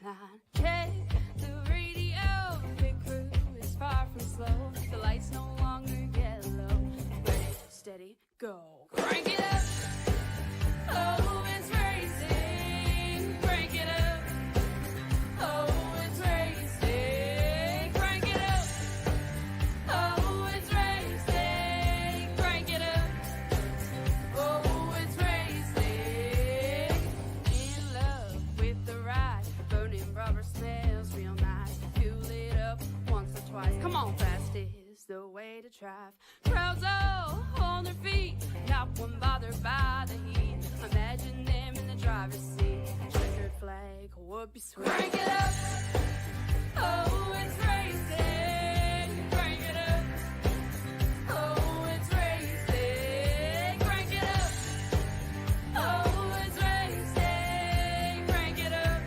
line. Check the radio, pit crew is far from slow. The lights no longer yellow. Ready, steady, go. Crank it up. Oh, it's racing. Crank it up. Oh, it's racing. Crank it up. Oh, it's racing. Crank it up. Oh, it's racing. In love with the ride. Burning rubber smells real nice. Fuel it up once or twice. Come on, fast is the way to drive. Crowds all on their feet, not one bothered by the heat. Imagine them in the driver's seat. Checkered flag would be sweet. Crank it up. Oh, it's racing. Crank it up. Oh, it's racing. Crank it up. Oh, it's racing. Crank it up.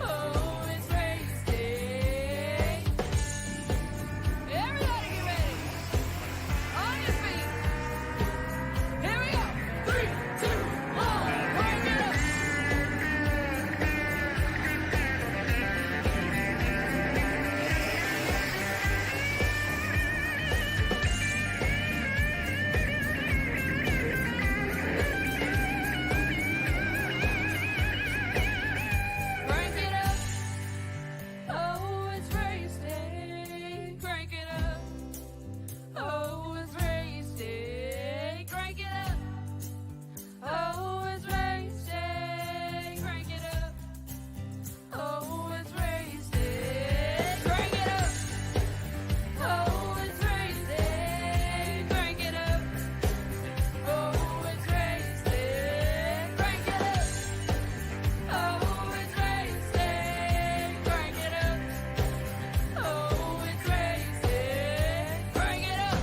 Oh, it's racing. Everybody get ready. On your feet. Here we go. 3, 2, 1. Crank it up. Crank it up. Oh, it's racing. Crank it up. Oh, it's racing. Crank it up. Oh, it's racing. Crank it up. Oh, it's racing. Crank it up. Oh, it's racing. Crank it up. Oh, it's racing. Crank it up. Oh, it's racing. Crank it up. Oh, it's racing. Crank it up.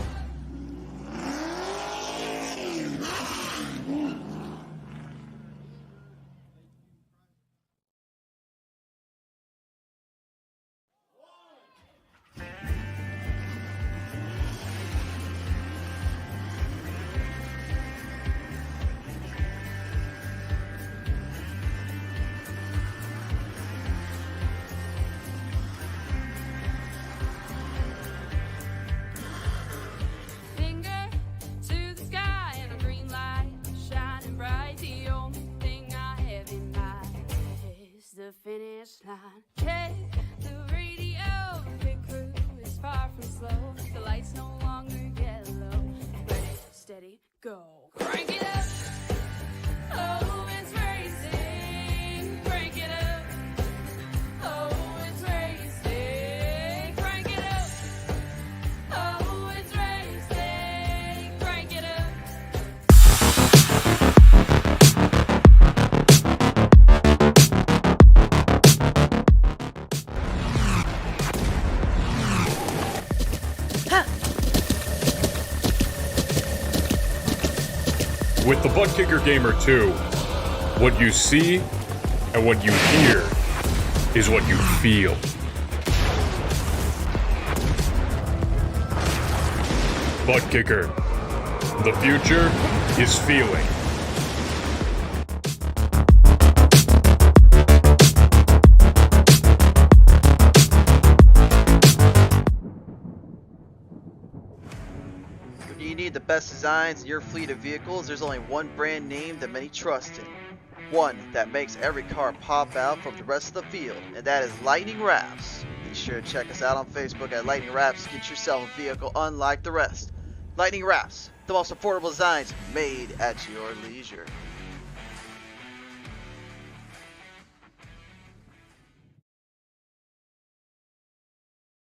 Finger to the sky and a green light shining bright. The only thing I have in mind is the finish line. Check the radio, pit crew is far from slow. The lights no longer yellow. Ready, steady, go. Crank it up. Oh, it's racing. Crank it up. Oh, it's racing. Crank it up. Oh, it's racing. Crank it up. With the ButtKicker Gamer 2, what you see and what you hear is what you feel. ButtKicker, the future is feeling. When you need the best designs in your fleet of vehicles, there's only one brand name that many trust in. One that makes every car pop out from the rest of the field, and that is Lightning Wrapz. Be sure to check us out on Facebook at Lightning Wrapz. Get yourself a vehicle unlike the rest. Lightning Wrapz, the most affordable designs made at your leisure.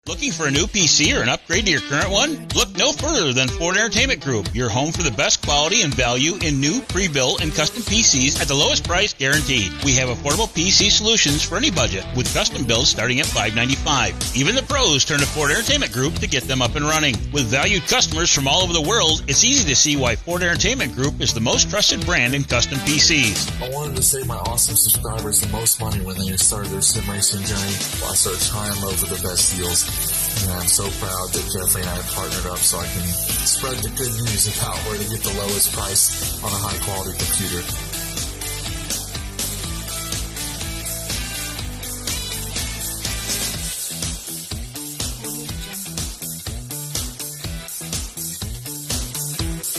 Looking for a new PC or an upgrade to your current one? Look no further than Ford Entertainment Group, your home for the best quality and value in new, pre-built, and custom PCs at the lowest price guaranteed. We have affordable PC solutions for any budget, with custom builds starting at $595. Even the pros turn to Ford Entertainment Group to get them up and running. With valued customers from all over the world, it's easy to see why Ford Entertainment Group is the most trusted brand in custom PCs. I wanted to save my awesome subscribers the most money when they started their sim racing journey, while I started trying to look for the best deals. And I'm so proud that Jeffrey and I have partnered up so I can spread the good news about where to get the lowest price on a high quality computer.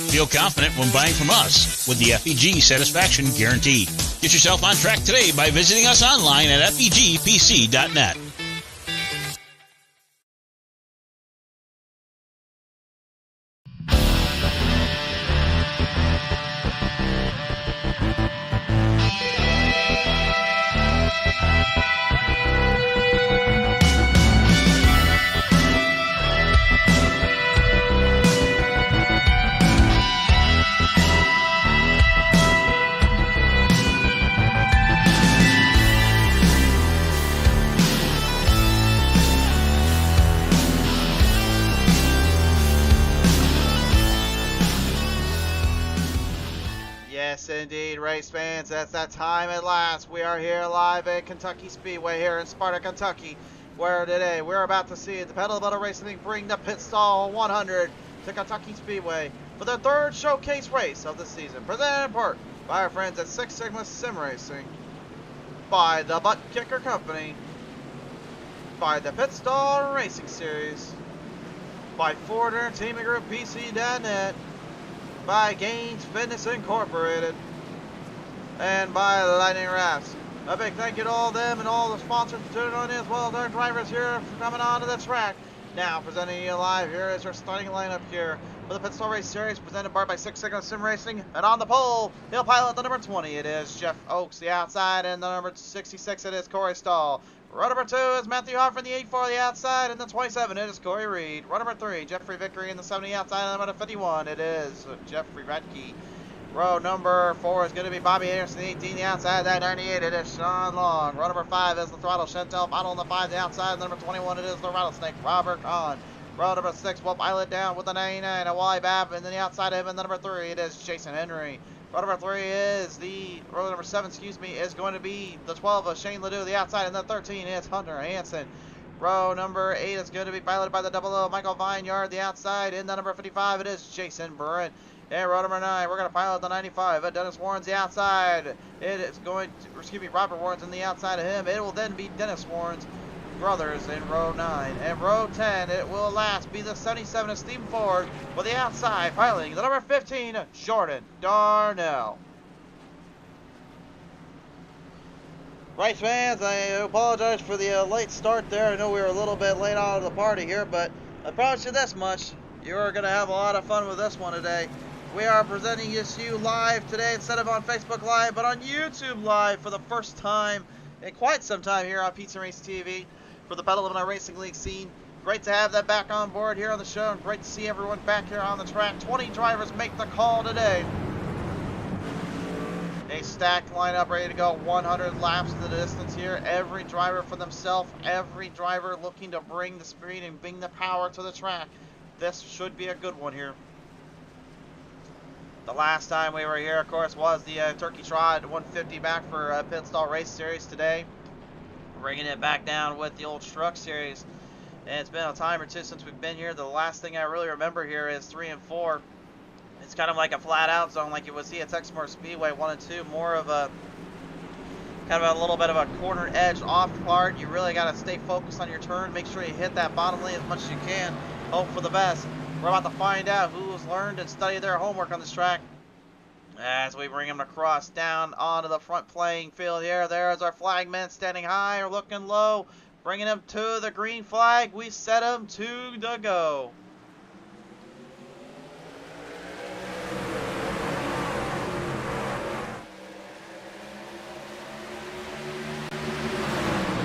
Feel confident when buying from us with the FEG Satisfaction Guarantee. Get yourself on track today by visiting us online at FEGPC.net. Yes, indeed, race fans. That's that time at last. We are here live at Kentucky Speedway here in Sparta, Kentucky, where today we're about to see the Pedal Metal Racing bring the Pit Stall 100 to Kentucky Speedway for their third showcase race of the season. Presented in part by our friends at Six Sigma Sim Racing, by the ButtKicker Company, by the Pit Stall Racing Series, by Ford Entertainment Group PC.net, by GainZFitmess Incorporated, and by Lightning Wrapz. A big thank you to all of them and all the sponsors for tuning on in, as well as our drivers here for coming onto the track. Now, presenting you live, here is our starting lineup here for the Pit Stall Race Series, presented by Six Sigma Sim Racing. And on the pole, he'll pilot the number 20, it is Jeff Oaks, the outside, and the number 66, it is Corey Stahl. Row number 2 is Matthew Hoffer in the 84, the outside, and the 27, it is Corey Reed. Row number 3, Jeffrey Vickery in the 70 outside, and number 51, it is Jeffrey Radke. Row number 4 is going to be Bobby Anderson, the 18, the outside, that 98, it is Sean Long. Row number 5 is the Throttle Chantel Bottle on the 5, the outside, number 21, it is the Rattlesnake, Robert Kahn. Row number 6 will pilot down with the 99, a Wally Babb, and then the outside of him, and the number 3, it is Jason Henry. Row number 3 is row number 7, is going to be the 12 of Shane Ledoux, the outside, and the 13 is Hunter Hansen. Row number 8 is going to be piloted by the 00 Michael Vineyard, the outside, and the number 55, it is Jason Burrett. And row number 9, we're going to pilot the 95, Dennis Warren's the outside. It is going to, Robert Warren's in the outside of him. It will then be Dennis Warren's brothers in row 9. And row 10, it will last be the 77 of Stephen Ford with the outside piloting the number 15, Jordan Darnell. Race fans, I apologize for the late start there. I know we were a little bit late out of the party here, but I promise you this much. You are going to have a lot of fun with this one today. We are presenting this to you live today instead of on Facebook Live, but on YouTube Live for the first time in quite some time here on Pizza Race TV for the Pedal Metal Racing League scene. Great to have that back on board here on the show, and great to see everyone back here on the track. 20 drivers make the call today. A stacked lineup ready to go, 100 laps to the distance here. Every driver for themselves, every driver looking to bring the speed and bring the power to the track. This should be a good one here. The last time we were here, of course, was the Turkey Trot 150 back for Pit Stall Race Series today. Bringing it back down with the old Truck Series. And it's been a time or two since we've been here. The last thing I really remember here is 3 and 4. It's kind of like a flat out zone like you would see at Texas Speedway 1 and 2. More of a kind of a little bit of a corner edge off part. You really got to stay focused on your turn. Make sure you hit that bottom lane as much as you can. Hope for the best. We're about to find out who's learned and studied their homework on this track as we bring them across down onto the front playing field here. There's our flagman standing high or looking low, bringing him to the green flag. We set him to the go.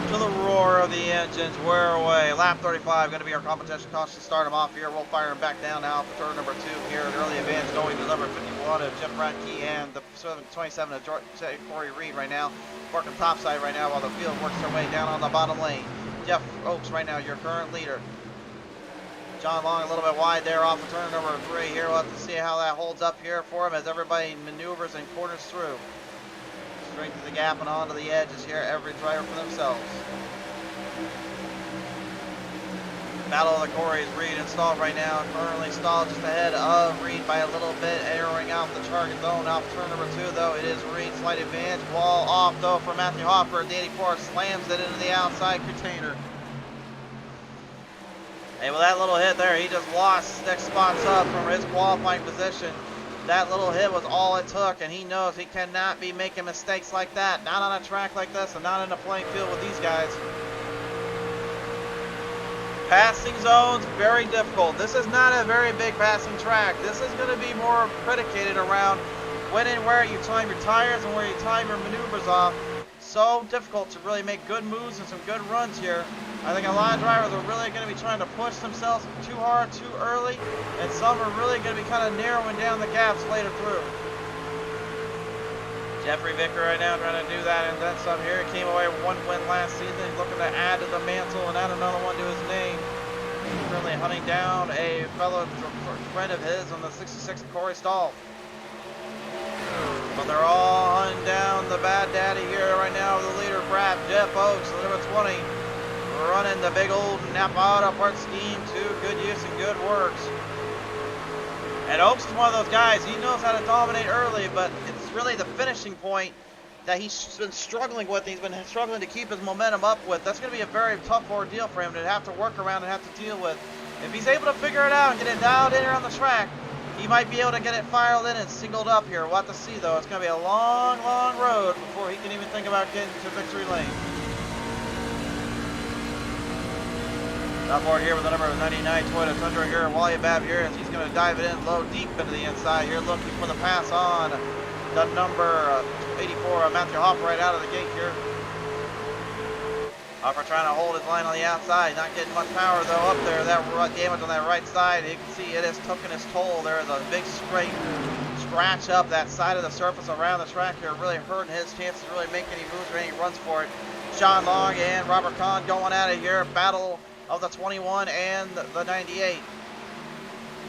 To the roar of the engines, we're away. Lap 35, going to be our competition caution to start him off here. We'll fire him back down now for turn number 2 here. An early advance going to number 51 of Jeff Radke and the 27 of Corey Reed right now. Working topside right now while the field works their way down on the bottom lane. Jeff Oaks right now, your current leader. John Long a little bit wide there off of turn number 3 here. We'll have to see how that holds up here for him as everybody maneuvers and corners through. Straight to the gap and onto the edges here, every driver for themselves. Battle of the Corys, Reed installed right now, currently stalled just ahead of Reed by a little bit, airing out the target zone off turn number 2 though. It is Reed, slight advantage, wall off though for Matthew Hoffer. The 84 slams it into the outside container. Hey, with that little hit there, he just lost 6 spots up from his qualifying position. That little hit was all it took, and he knows he cannot be making mistakes like that. Not on a track like this, and not in a playing field with these guys. Passing zones, very difficult. This is not a very big passing track. This is going to be more predicated around when and where you time your tires and where you time your maneuvers off. So difficult to really make good moves and some good runs here. I think a lot of drivers are really going to be trying to push themselves too hard, too early, and some are really going to be kind of narrowing down the gaps later through. Jeffrey Vicker right now trying to do that and then some here. He came away with 1 win last season. He's looking to add to the mantle and add another one to his name. He's currently hunting down a fellow friend of his on the 66 Corey Stahl. But they're all hunting down the bad daddy here right now with the leader, Wrapz, Jeff Oakes, the number 20. Running the big old Napa Auto Parts scheme to good use and good works. And Oakes is one of those guys, he knows how to dominate early, but it's really the finishing point that he's been struggling with. He's been struggling to keep his momentum up with. That's going to be a very tough ordeal for him to have to work around and have to deal with. If he's able to figure it out and get it dialed in here on the track, he might be able to get it filed in and singled up here. We'll have to see, though. It's going to be a long, long road before he can even think about getting to victory lane. Top board here with the number 99 Toyota Tundra here. Wally Babb here as he's going to dive it in low, deep into the inside here, looking for the pass on the number 84, Matthew Hoffer, right out of the gate here. Hoffer trying to hold his line on the outside, not getting much power though up there. That damage on that right side, you can see it is taking its toll. There is a big scratch up that side of the surface around the track here, really hurting his chances to really make any moves or any runs for it. Sean Long and Robert Kahn going at it here. Battle of the 21 and the 98.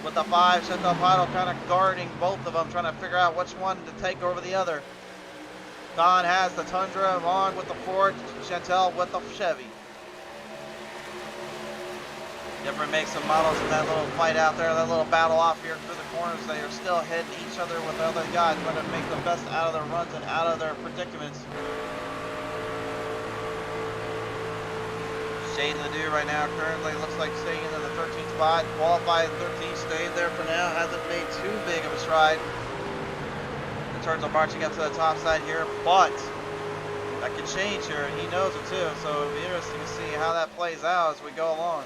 With the 5, Chantal Paddle kind of guarding both of them, trying to figure out which one to take over the other. Don has the Tundra along with the Ford, Chantal with the Chevy. Different makes some models in that little fight out there, that little battle off here through the corners. They are still hitting each other with the other guys, trying to make the best out of their runs and out of their predicaments. Shane Ledoux right now currently looks like staying in the 13th spot. Qualified 13th, stayed there for now. Hasn't made too big of a stride in terms of marching up to the top side here, but that could change here, and he knows it too. So it'll be interesting to see how that plays out as we go along.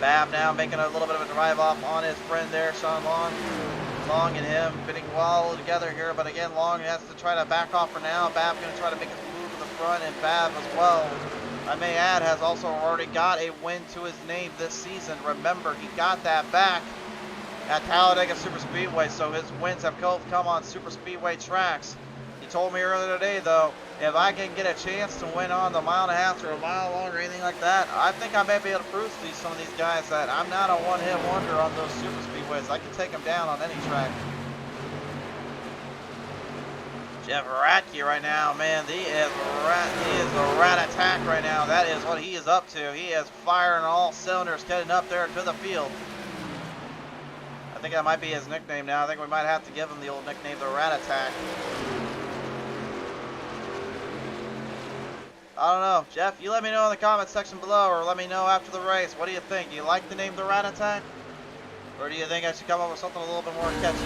Babb now making a little bit of a drive off on his friend there, Sean Long. Long and him fitting well together here, but again, Long has to try to back off for now. Babb going to try to make his move to the front, and Babb as well, I may add, has also already got a win to his name this season. Remember, he got that back at Talladega Super Speedway, so his wins have come on Super Speedway tracks. He told me earlier today, though, if I can get a chance to win on the 1.5 miles or a mile long or anything like that, I think I may be able to prove to some of these guys that I'm not a one-hit wonder on those super speedways. I can take them down on any track. Jeff Ratke right now, man, he is a rat attack right now. That is what he is up to. He is firing all cylinders, getting up there to the field. I think that might be his nickname now. I think we might have to give him the old nickname, the Rat Attack. I don't know. Jeff, you let me know in the comment section below, or let me know after the race. What do you think? Do you like the name the Rat Attack? Or do you think I should come up with something a little bit more catchy?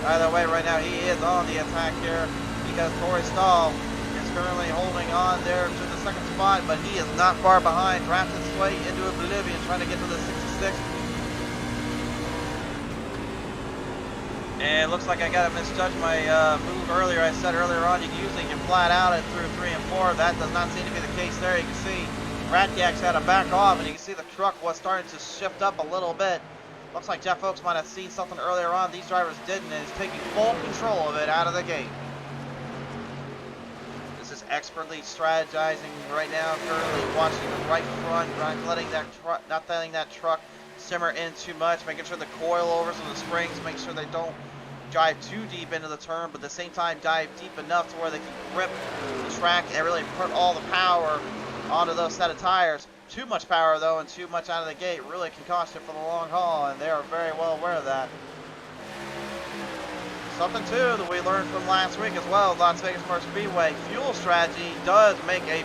Either way, right now he is on the attack here because Corey Stahl is currently holding on there to the second spot, but he is not far behind. Drafted his way into oblivion, trying to get to the 66. And it looks like I got to misjudge my move earlier. I said earlier on you usually can flat out it through 3 and 4. That does not seem to be the case there. You can see Ratgax had to back off, and you can see the truck was starting to shift up a little bit. Looks like Jeff Oakes might have seen something earlier on. These drivers didn't, and is taking full control of it out of the gate. This is expertly strategizing right now. Currently watching the right front, not letting that truck simmer in too much, making sure the coilovers and the springs, make sure they don't drive too deep into the turn, but at the same time dive deep enough to where they can grip the track and really put all the power onto those set of tires. Too much power though and too much out of the gate really can cost you for the long haul, and they are very well aware of that. Something too that we learned from last week as well, Las Vegas Motor Speedway, fuel strategy does make a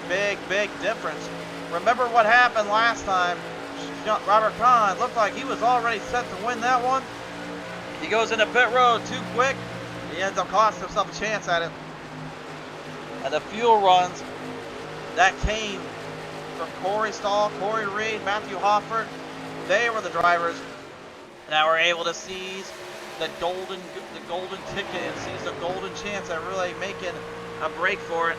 big difference. Remember what happened last time? Robert Kahn looked like he was already set to win that one. He goes into pit road too quick. He ends up costing himself a chance at it. And the fuel runs that came from Corey Stahl, Corey Reed, Matthew Hofford, they were the drivers that were able to seize the golden ticket and seize the golden chance at really making a break for it.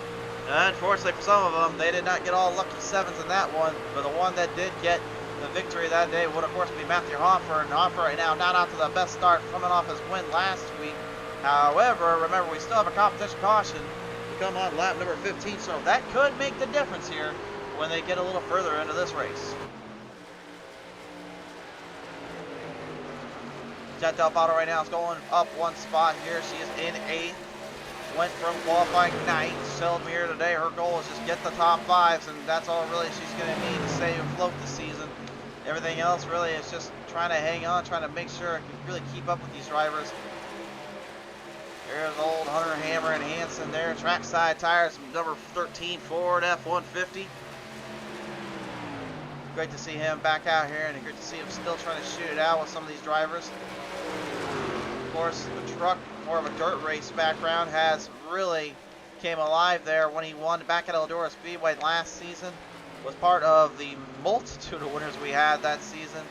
Unfortunately for some of them, they did not get all lucky sevens in that one, but the one that did get the victory that day would, of course, be Matthew Hofford. And Hofford right now not out to the best start, coming off his win last week. However, remember, we still have a competition caution to come on lap number 15, so that could make the difference here when they get a little further into this race. Jet Del Auto right now is going up one spot here. She is in 8th. Went from qualifying 9th. Sheldon here today, her goal is just get the top 5s, and that's all really she's going to need to stay afloat this season. Everything else really is just trying to hang on, trying to make sure it can really keep up with these drivers. There's old Hunter Hammer and Hansen there. Trackside tires, number 13 Ford F-150. Great to see him back out here, and great to see him still trying to shoot it out with some of these drivers. Of course, the truck, more of a dirt race background, has really came alive there when he won back at Eldora Speedway last season. Was part of the multitude of winners we had that season.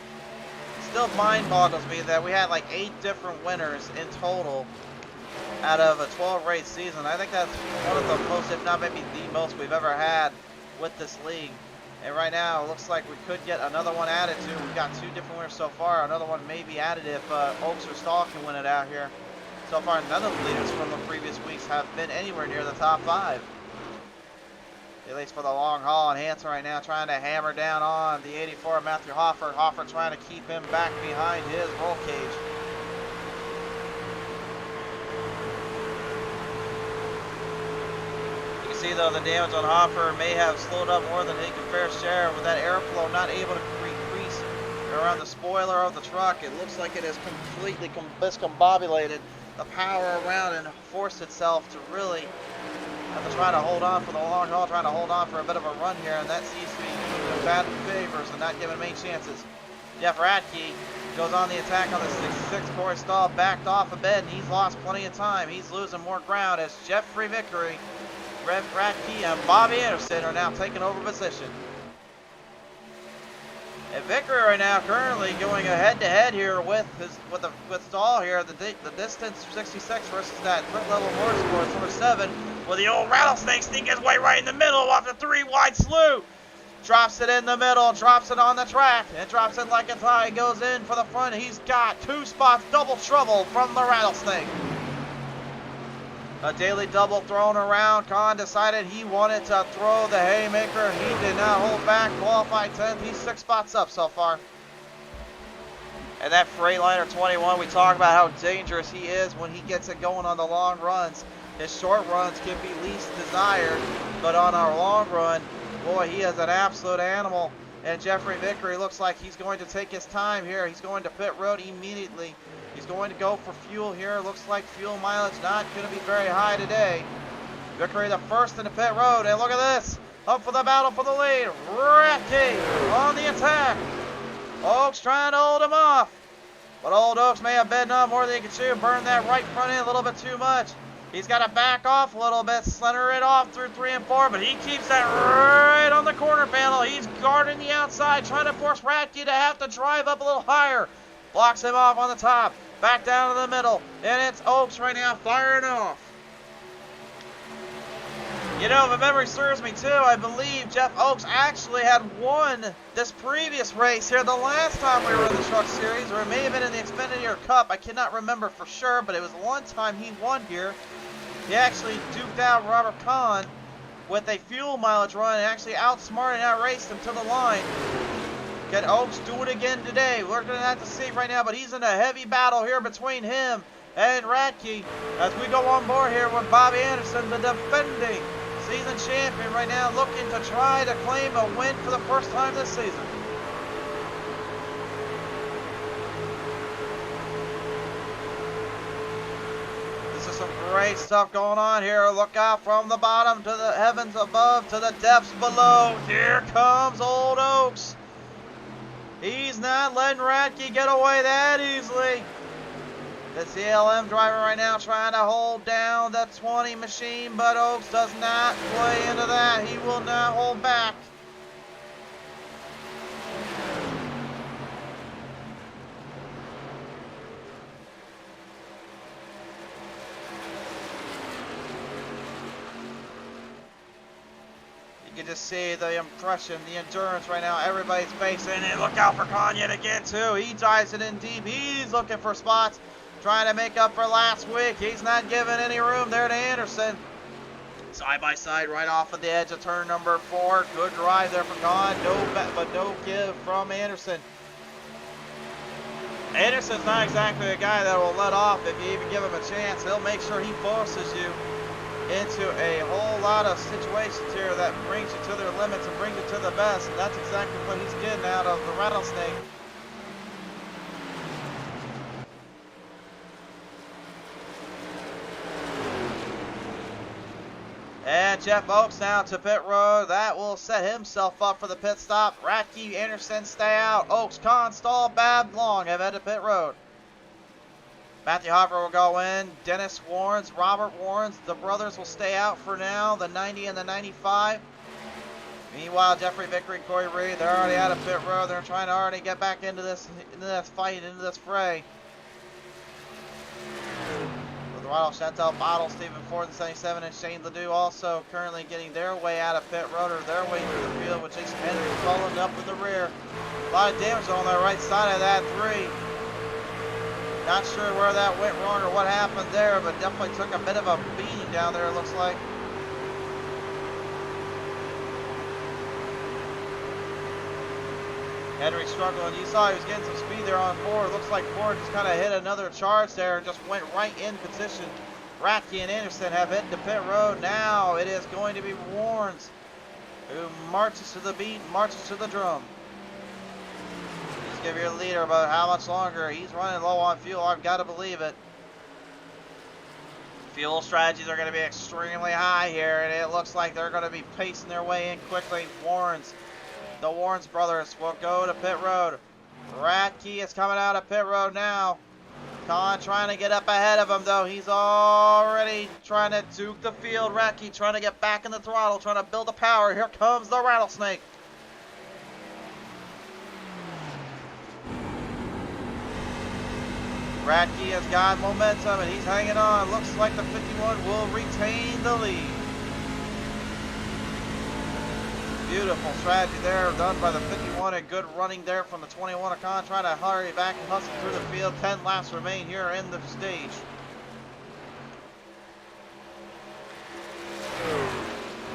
Still mind boggles me that we had like 8 different winners in total out of a 12 race season. I think that's one of the most, if not maybe the most we've ever had with this league. And right now, it looks like we could get another one added to. We've got 2 different winners so far. Another one may be added if Oaks or Stahl can win it out here. So far, none of the leaders from the previous weeks have been anywhere near the top 5. At least for the long haul. And Hansen right now trying to hammer down on the 84 Matthew Hofford. Hofford trying to keep him back behind his roll cage. See though, the damage on Hopper may have slowed up more than he can fair share with that airflow not able to increase around the spoiler of the truck. It looks like it has completely discombobulated the power around and forced itself to really have to try to hold on for the long haul, trying to hold on for a bit of a run here, and that seems to be doing bad favors and not giving him any chances. Jeff Radke goes on the attack on the 66. Corey Stahl backed off a bit, and he's lost plenty of time. He's losing more ground as Jeffrey Vickery, Red Radke, and Bobby Anderson are now taking over position. And Vickery right now currently going head-to-head here with Stahl here. The distance 66 versus that Sprint Level Motorsports number 7, where the old rattlesnake sneak his way right in the middle off the 3-wide slew. Drops it in the middle, drops it on the track, and drops it like it's high. Goes in for the front. He's got 2 spots, double trouble from the rattlesnake. A daily double thrown around. Kahn decided he wanted to throw the haymaker. He did not hold back. Qualified 10th. He's 6 spots up so far. And that Freightliner 21, we talk about how dangerous he is when he gets it going on the long runs. His short runs can be least desired, but on our long run, boy, he is an absolute animal. And Jeffrey Vickery looks like he's going to take his time here. He's going to pit road immediately. He's going to go for fuel here. Looks like fuel mileage not going to be very high today. Vickery the first in the pit road. And look at this. Up for the battle for the lead. Radke on the attack. Oaks trying to hold him off. But old Oaks may have bitten on more than he could chew. Burned that right front end a little bit too much. He's got to back off a little bit. Slender it off through 3 and 4. But he keeps that right on the corner panel. He's guarding the outside. Trying to force Radke to have to drive up a little higher. Blocks him off on the top. Back down to the middle. And it's Oaks right now firing off. You know, if memory serves me too, I believe Jeff Oaks actually had won this previous race here the last time we were in the Truck Series, or it may have been in the Xfinity Cup. I cannot remember for sure, but it was one time he won here. He actually duked out Robert Kahn with a fuel mileage run and actually outsmarted and outraced him to the line. Can Oaks do it again today? We're going to have to see right now, but he's in a heavy battle here between him and Radke as we go on board here with Bobby Anderson, the defending season champion right now, looking to try to claim a win for the first time this season. This is some great stuff going on here. Look out from the bottom to the heavens above to the depths below. Here comes old Oaks. He's not letting Radke get away that easily. The CLM driver right now trying to hold down that 20 machine, but Oaks does not play into that. He will not hold back. You can just see the impression, the endurance right now. Everybody's facing it. Look out for Kanye to get too. He dives it in deep. He's looking for spots, trying to make up for last week. He's not giving any room there to Anderson. Side by side, right off of the edge of turn number 4. Good drive there for Khan. But no give from Anderson. Anderson's not exactly a guy that will let off if you even give him a chance. He'll make sure he forces you into a whole lot of situations here that brings you to their limits and brings you to the best, and that's exactly what he's getting out of the Rattlesnake. And Jeff Oaks now to pit road. That will set himself up for the pit stop. Radke, Anderson stay out. Oaks, Con, Stahl, Babb, Long have headed to pit road. Matthew Hopper will go in. Dennis Warrens, Robert Warrens. The brothers will stay out for now. The 90 and the 95. Meanwhile, Jeffrey Vickery, Corey Reed, they're already out of pit road. They're trying to already get back into this fight, into this fray. With Ronald Chantel Bottle, Stephen Ford, and 77, and Shane Ledoux also currently getting their way out of pit road, or their way through the field, with Jason Henry following up in the rear. A lot of damage on the right side of that 3. Not sure where that went wrong or what happened there, but definitely took a bit of a beating down there, it looks like. Henry struggling. You saw he was getting some speed there on Ford. Looks like Ford just kind of hit another charge there and just went right in position. Radke and Anderson have hit the pit road. Now it is going to be Warrens who marches to the beat, marches to the drum. Give your leader about how much longer. He's running low on fuel. I've got to believe it. Fuel strategies are going to be extremely high here, and it looks like they're going to be pacing their way in quickly. The Warrens brothers will go to pit road. Radke is coming out of pit road now. Con trying to get up ahead of him, though. He's already trying to duke the field. Radke trying to get back in the throttle, trying to build the power. Here comes the Rattlesnake. Radke has got momentum and he's hanging on. Looks like the 51 will retain the lead. Beautiful strategy there done by the 51 and good running there from the 21 of Con, trying to hurry back and hustle through the field. 10 laps remain here in the stage.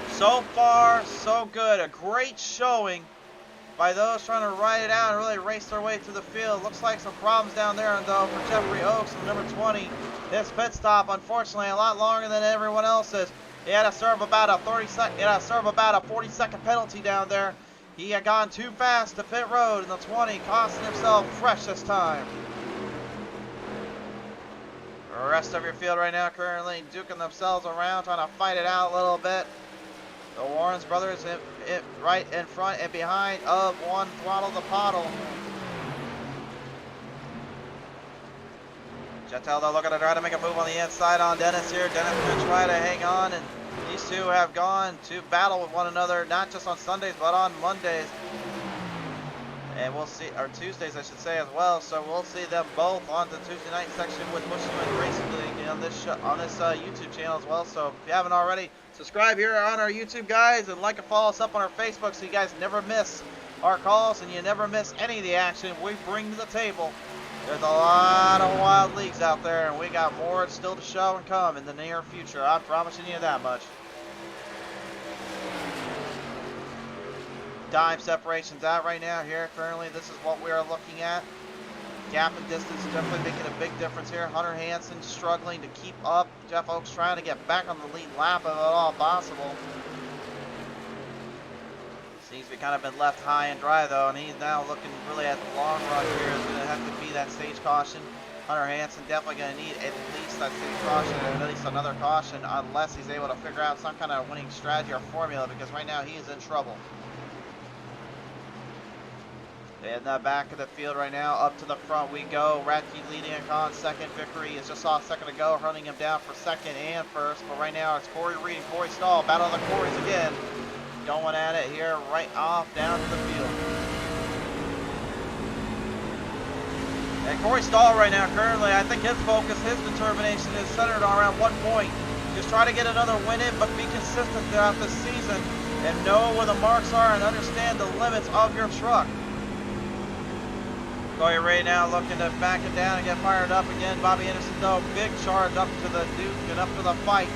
So far, so good. A great showing by those trying to ride it out and really race their way through the field. Looks like some problems down there, though, for Jeffrey Oaks, number 20. His pit stop, unfortunately, a lot longer than everyone else's. He had to serve about a 40-second penalty down there. He had gone too fast to pit road in the 20, costing himself fresh this time. The rest of your field right now currently duking themselves around, trying to fight it out a little bit. The Warrens brothers right in front and behind of one Throttle the Pottle. Chantel, though, looking to try to make a move on the inside on Dennis here. Dennis going to try to hang on, and these two have gone to battle with one another, not just on Sundays, but on Mondays. And we'll see, or Tuesdays, I should say, as well. So we'll see them both on the Tuesday night section with Bushman Racing League on this YouTube channel as well. So if you haven't already, subscribe here on our YouTube, guys, and like and follow us up on our Facebook so you guys never miss our calls and you never miss any of the action we bring to the table. There's a lot of wild leagues out there, and we got more still to show and come in the near future. I'm promising you that much. Dime separations out right now here. Currently, this is what we are looking at. Gap and distance definitely making a big difference here. Hunter Hansen struggling to keep up. Jeff Oaks trying to get back on the lead lap if at all possible. Seems to be kind of been left high and dry, though, and he's now looking really at the long run here. It's going to have to be that stage caution. Hunter Hansen definitely going to need at least that stage caution and at least another caution unless he's able to figure out some kind of winning strategy or formula, because right now he is in trouble. In the back of the field right now, up to the front we go. Ratke leading on second. Vickery is just saw a second ago, running him down for second and first. But right now it's Corey Reed and Corey Stahl. Battle of the Corys again. Going at it here right off down to the field. And Corey Stahl right now, currently, I think his focus, his determination is centered around 1 point. Just try to get another win in, but be consistent throughout the season and know where the marks are and understand the limits of your truck. Corey Ray now looking to back it down and get fired up again. Bobby Anderson, though, big charge up to the Duke and up to the fight.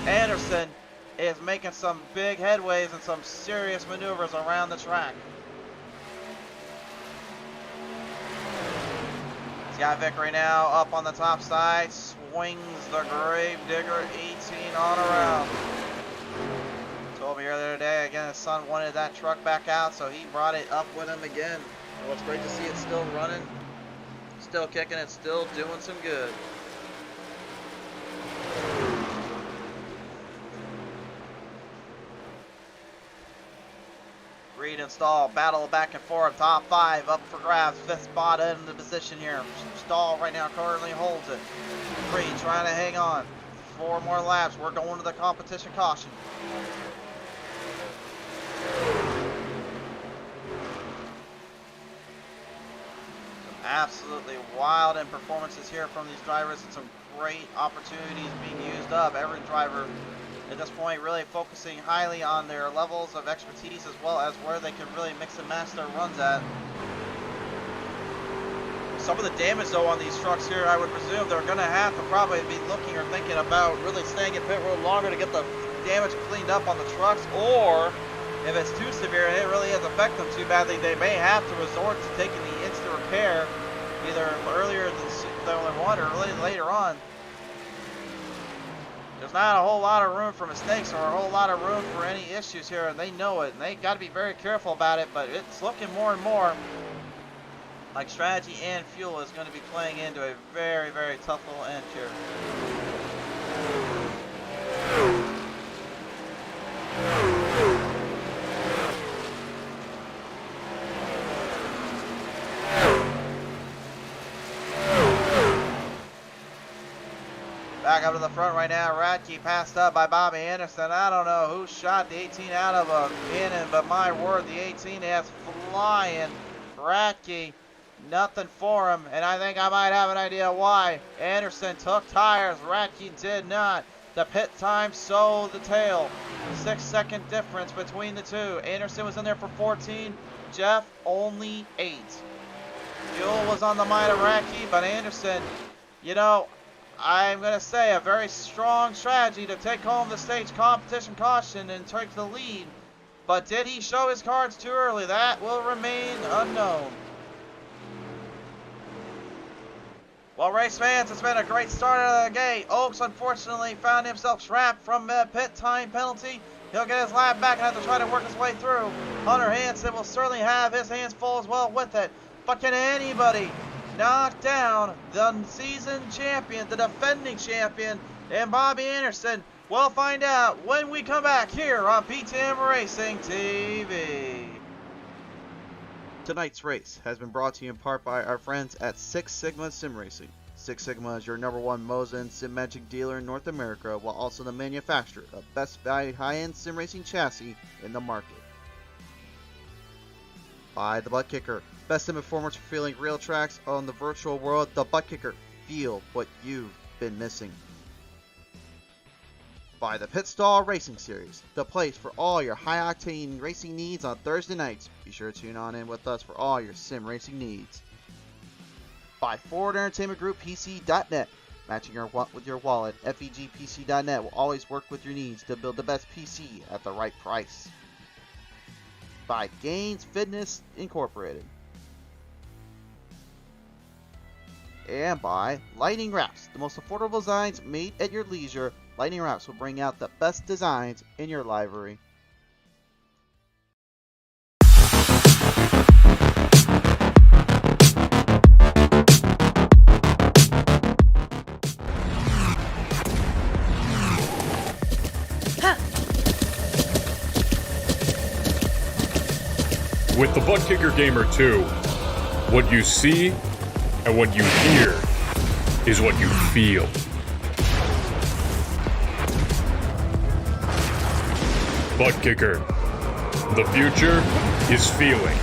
Anderson is making some big headways and some serious maneuvers around the track. Scott Vickery now up on the top side, swings the Grave Digger 18 on around. Told me earlier today, again, his son wanted that truck back out, so he brought it up with him again. Well, it's great to see it still running, still kicking, and still doing some good. Reed and Stahl battle back and forth. Top 5 up for grabs. 5th spot in the position here. Stahl right now currently holds it. Reed trying to hang on. 4 more laps. We're going to the competition caution. Absolutely wild in performances here from these drivers, and some great opportunities being used up. Every driver at this point really focusing highly on their levels of expertise as well as where they can really mix and match their runs at. Some of the damage though on these trucks here, I would presume they're going to have to probably be looking or thinking about really staying in pit road longer to get the damage cleaned up on the trucks, or if it's too severe and it really has affected them too badly, they may have to resort to taking the instant repair either earlier than one or really later on. There's not a whole lot of room for mistakes or a whole lot of room for any issues here, and they know it, and they got to be very careful about it, but it's looking more and more like strategy and fuel is going to be playing into a very, very tough little end here. Back up to the front right now. Ratke passed up by Bobby Anderson. I don't know who shot the 18 out of a cannon, but my word, the 18 is flying. Ratke, nothing for him, and I think I might have an idea why. Anderson took tires. Ratke did not. The pit time sold the tail. 6-second difference between the two. Anderson was in there for 14. Jeff only 8. Fuel was on the mind of Ratke, but Anderson, you know, I'm going to say a very strong strategy to take home the stage competition caution and take the lead. But did he show his cards too early? That will remain unknown. Well, race fans, it's been a great start out of the gate. Oaks unfortunately found himself trapped from a pit time penalty. He'll get his lap back and have to try to work his way through. Hunter Hansen will certainly have his hands full as well with it. But can anybody knock down the season champion, the defending champion, and Bobby Anderson? We'll find out when we come back here on PTM Racing TV. Tonight's race has been brought to you in part by our friends at Six Sigma Sim Racing. Six Sigma is your #1 Mosin Sim Magic dealer in North America, while also the manufacturer of best value high-end sim racing chassis in the market. By the ButtKicker, best sim performers for feeling real tracks on the virtual world. The ButtKicker, feel what you've been missing. By the Pit Stall Racing Series, the place for all your high-octane racing needs on Thursday nights. Be sure to tune on in with us for all your sim racing needs. By Forward Entertainment Group PC.net, matching with your wallet. FEGPC.net will always work with your needs to build the best PC at the right price. By GainZFitmess Incorporated. And by Lightning Wrapz, the most affordable designs made at your leisure. Lightning Wrapz will bring out the best designs in your livery. With the ButtKicker Gamer 2, What you see and what you hear is what you feel. ButtKicker. The future is feeling.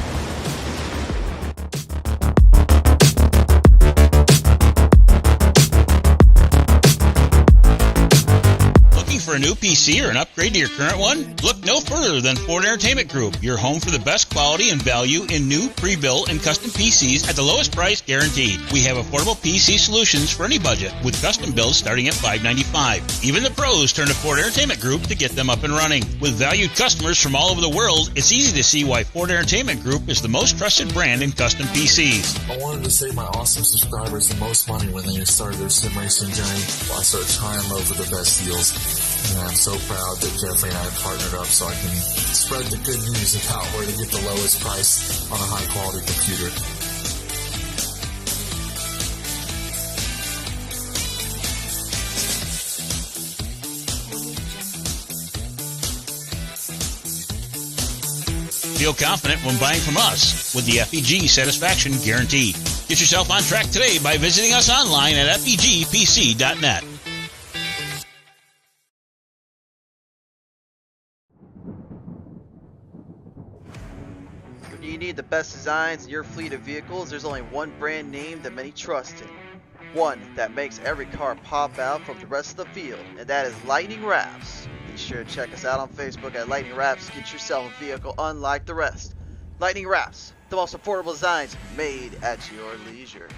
For a new PC or an upgrade to your current one? Look no further than Ford Entertainment Group, your home for the best quality and value in new, pre-built, and custom PCs at the lowest price guaranteed. We have affordable PC solutions for any budget, with custom builds starting at $595. Even the pros turn to Ford Entertainment Group to get them up and running. With valued customers from all over the world, it's easy to see why Ford Entertainment Group is the most trusted brand in custom PCs. I wanted to save my awesome subscribers the most money when they start their sim racing journey, while I start trying over the best deals. And I'm so proud that Jeffrey and I have partnered up so I can spread the good news about where to get the lowest price on a high quality computer. Feel confident when buying from us with the FEG Satisfaction Guarantee. Get yourself on track today by visiting us online at FEGPC.net. When you need the best designs in your fleet of vehicles, there's only one brand name that many trust in. One that makes every car pop out from the rest of the field, and that is Lightning Wrapz. Be sure to check us out on Facebook at Lightning Wrapz. Get yourself a vehicle unlike the rest. Lightning Wrapz, the most affordable designs made at your leisure.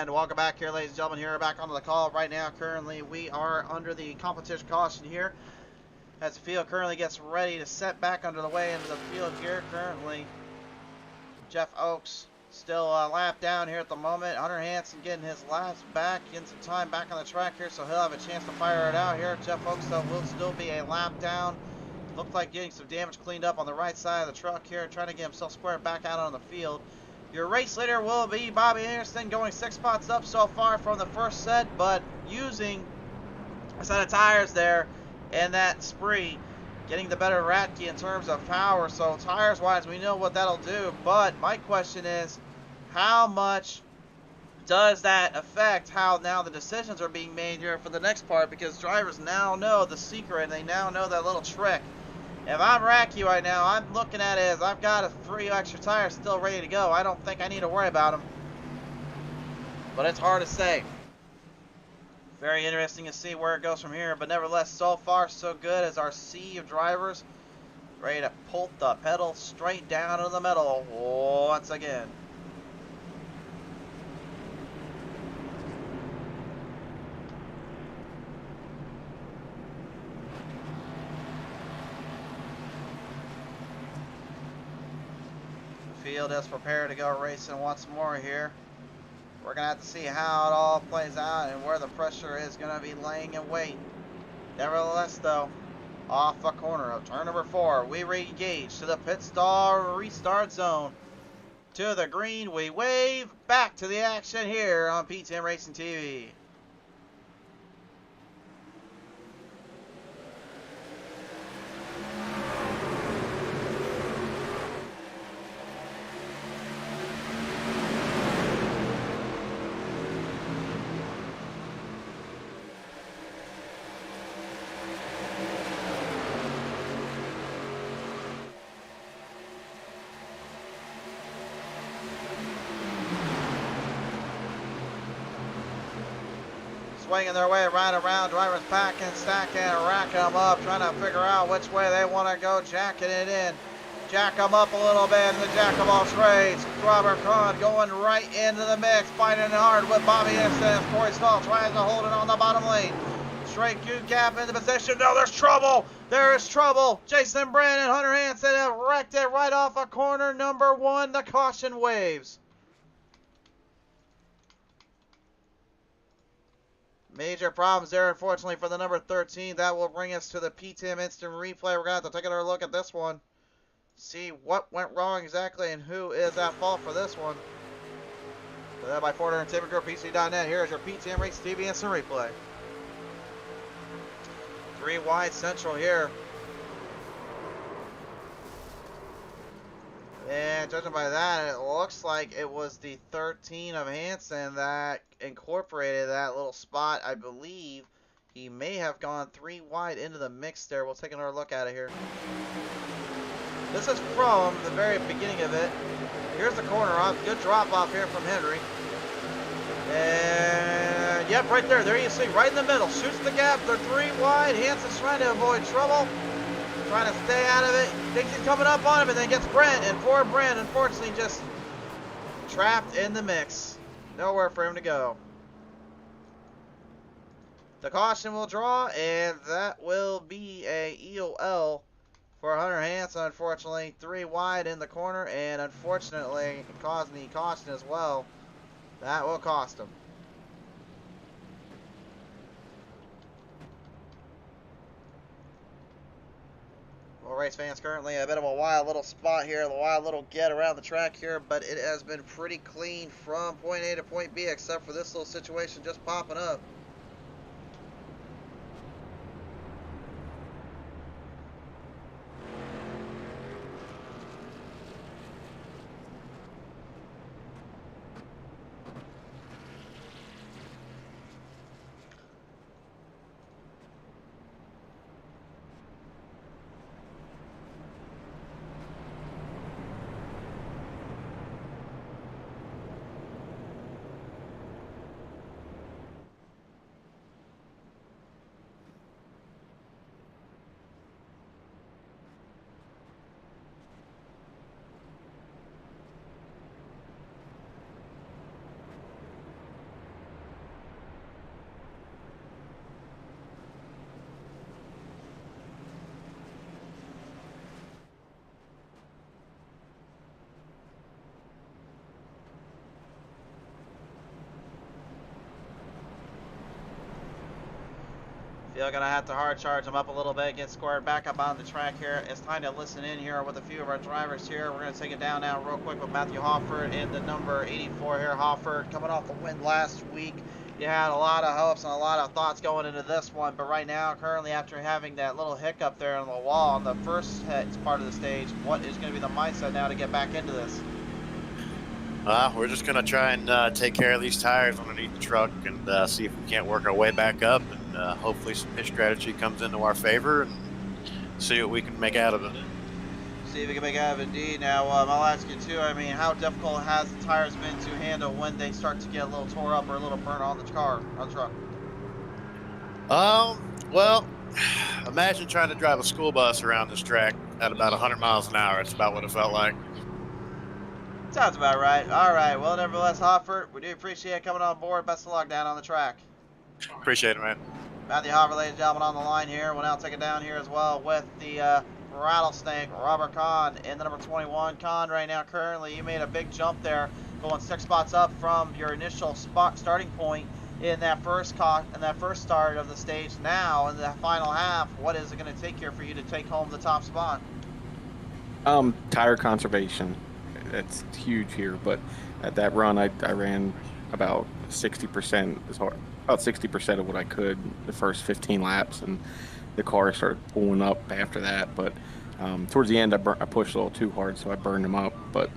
Welcome back here, ladies and gentlemen. Here, back onto the call right now. Currently, we are under the competition caution here as the field currently gets ready to set back under the way into the field here. Currently, Jeff Oakes still a lap down here at the moment. Hunter Hansen getting his laps back, getting some time back on the track here, so he'll have a chance to fire it out here. Jeff Oakes, though, will still be a lap down. Looked like getting some damage cleaned up on the right side of the truck here, trying to get himself squared back out on the field. Your race leader will be Bobby Anderson, going 6 spots up so far from the first set, but using a set of tires there in that spree, getting the better Ratke in terms of power. So tires-wise, we know what that'll do, but my question is, how much does that affect how now the decisions are being made here for the next part? Because drivers now know the secret, they now know that little trick. If I'm Ratke right now, I'm looking at it as I've got 3 extra tires still ready to go. I don't think I need to worry about them. But it's hard to say. Very interesting to see where it goes from here. But nevertheless, so far so good as our sea of drivers ready to pull the pedal straight down to the metal once again. Field is prepared to go racing once more here. We're going to have to see how it all plays out and where the pressure is going to be laying in wait. Nevertheless, though, off the corner of turn number 4, we re-engage to the pit stall restart zone. To the green, we wave back to the action here on P10 Racing TV. Swinging their way right around, drivers packing, stacking, racking them up, trying to figure out which way they want to go, jacking it in. Jack him up a little bit in the jack of all trades. Robert Kahn going right into the mix, finding it hard with Bobby Instance. Corey Stahl tries to hold it on the bottom lane. Straight Q Cap into position. No, there's trouble. There is trouble. Jason Brandon, Hunter Hansen have wrecked it right off of corner number 1. The caution waves. Major problems there, unfortunately, for the number 13. That will bring us to the PTM instant replay. We're going to have to take another look at this one. See what went wrong exactly and who is at fault for this one. So that by Ford Entertainment Group, PC.net. Here is your PTM Race TV instant replay. 3 wide central here. And judging by that, it looks like it was the 13 of Hansen that incorporated that little spot. I believe he may have gone 3 wide into the mix there. We'll take another look at it here. This is from the very beginning of it. Here's the corner off. Good drop off here from Henry. And yep, right there. There you see, right in the middle. Shoots the gap. They're 3 wide. Hansen's trying to avoid trouble. Trying to stay out of it. Thinks he's coming up on him and then gets Brent. And poor Brent, unfortunately, just trapped in the mix. Nowhere for him to go. The caution will draw, and that will be a EOL for Hunter Hansen, unfortunately. 3 wide in the corner, and unfortunately, causing the caution as well. That will cost him. Well, race fans, currently a bit of a wild little spot here, a wild little get around the track here, but it has been pretty clean from point A to point B, except for this little situation just popping up. Feel gonna have to hard charge him up a little bit, get squared back up on the track here. It's time to listen in here with a few of our drivers here. We're gonna take it down now real quick with Matthew Hofford in the number 84 here. Hofford coming off the win last week. You had a lot of hopes and a lot of thoughts going into this one, but right now, currently after having that little hiccup there on the wall on the first part of the stage, what is gonna be the mindset now to get back into this? We're just going to try and take care of these tires underneath the truck and see if we can't work our way back up. And hopefully some pitch strategy comes into our favor and see what we can make out of it. See if we can make out of it indeed. Now, I'll ask you too, I mean, how difficult has the tires been to handle when they start to get a little tore up or a little burnt on the car, on the truck? Well, imagine trying to drive a school bus around this track at about 100 miles an hour. It's about what it felt like. Sounds about right. All right. Well, nevertheless, Hofford, we do appreciate coming on board. Best of luck down on the track. Appreciate it, man. Matthew Hofford, ladies and gentlemen, on the line here. We'll now take it down here as well with the Rattlesnake, Robert Kahn, in the number 21. Kahn, right now, currently, you made a big jump there, going 6 spots up from your initial starting point in that first start of the stage. Now, in the final half, what is it going to take here for you to take home the top spot? Tire conservation. That's huge here, but at that run I ran about 60% about 60% of what I could the first 15 laps, and the car started pulling up after that. But towards the end I pushed a little too hard, so I burned them up. But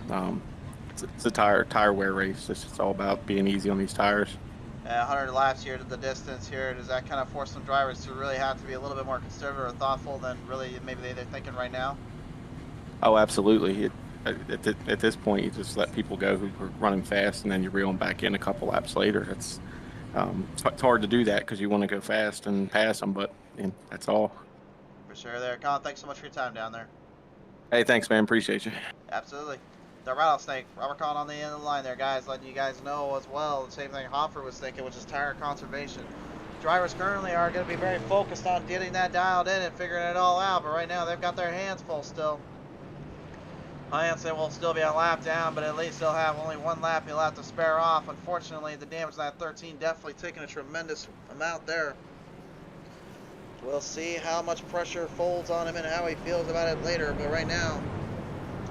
it's a tire wear race. It's all about being easy on these tires. 100 laps here to the distance here. Does that kind of force some drivers to really have to be a little bit more conservative or thoughtful than really maybe they're thinking right now? Oh, absolutely. At this point, you just let people go who are running fast, and then you reel them back in a couple laps later. It's hard to do that because you want to go fast and pass them, but that's all. For sure there. Colin, thanks so much for your time down there. Hey, thanks, man. Appreciate you. Absolutely. The rattlesnake, Robert Kahn on the end of the line there, guys, letting you guys know as well. The same thing Hoffer was thinking, which is tire conservation. Drivers currently are going to be very focused on getting that dialed in and figuring it all out, but right now they've got their hands full still. Hansen will still be a lap down, but at least he'll have only one lap he'll have to spare off. Unfortunately, the damage on that 13 definitely taking a tremendous amount there. We'll see how much pressure folds on him and how he feels about it later, but right now,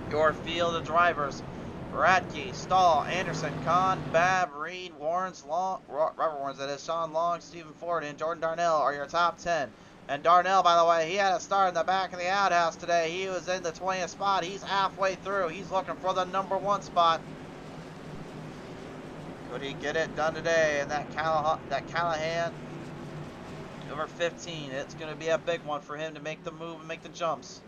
your field of drivers: Radke, Stahl, Anderson, Kahn, Babb, Reed, Warrens, Long, Robert Warrens, that is, Sean Long, Stephen Ford, and Jordan Darnell are your top 10. And Darnell, by the way, he had a start in the back of the outhouse today. He was in the 20th spot. He's halfway through. He's looking for the number 1 spot. Could he get it done today? And that Callahan, over 15. It's going to be a big one for him to make the move and make the jumps.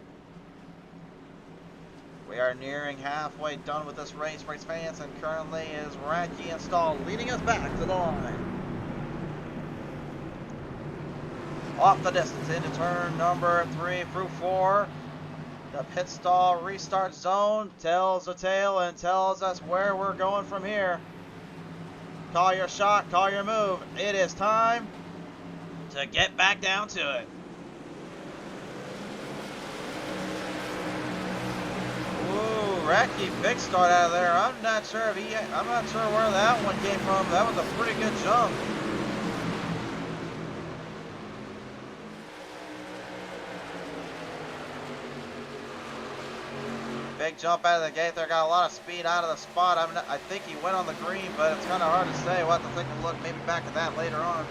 We are nearing halfway done with this race, fans, and currently is Radke and Stahl leading us back to the line. Off the distance into turn number 3 through 4. The pit stall restart zone tells the tale and tells us where we're going from here. Call your shot, call your move. It is time to get back down to it. Ooh, Radke, big start out of there. I'm not sure where that one came from. That was a pretty good jump. Big jump out of the gate there, got a lot of speed out of the spot. I think he went on the green, but it's kind of hard to say. We'll have to take a look maybe back at that later on.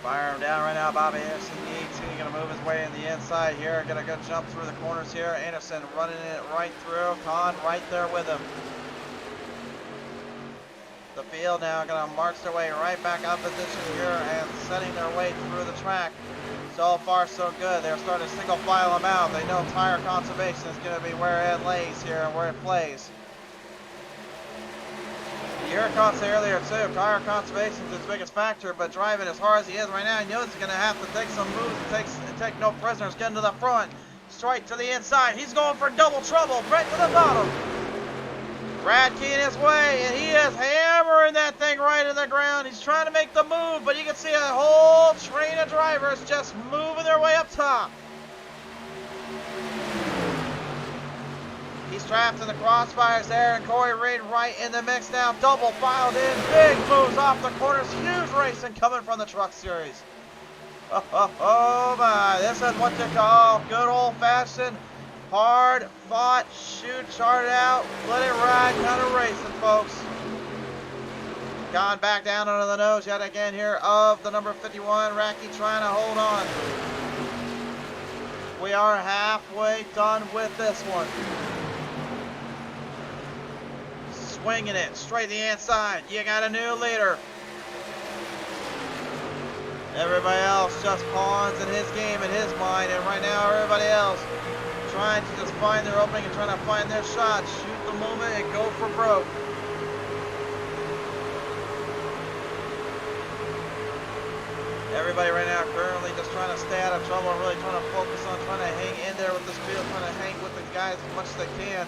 Fire him down right now, Bobby Anderson, the 18, going to move his way in the inside here. Get a good jump through the corners here. Anderson running it right through. Kahn right there with him. The field now going to march their way right back up position here and setting their way through the track. So far, so good. They're starting to single file them out. They know tire conservation is going to be where it lays here and where it plays. You heard Kahn say earlier too, tire conservation is his biggest factor, but driving as hard as he is right now, he knows he's going to have to take some moves and take no prisoners, getting to the front, straight to the inside. He's going for double trouble, right to the bottom. Radke in his way, and he is hammering that thing right in the ground. He's trying to make the move, but you can see a whole train of drivers just moving their way up top. He's trapped in the crossfires there, and Corey Reed right in the mix now. Double filed in, big moves off the corners, huge racing coming from the Truck Series. Oh my, this is what you call good old-fashioned, hard-fought, shoot, charted out, let it ride kind of racing, folks. Gone back down under the nose yet again here of the number 51, Radke trying to hold on. We are halfway done with this one. Swinging it straight to the inside. You got a new leader. Everybody else just pawns in his game, in his mind, and right now everybody else trying to just find their opening and trying to find their shot, shoot the moment and go for broke. Everybody right now currently just trying to stay out of trouble, really trying to focus on trying to hang in there with this field, trying to hang with the guys as much as they can.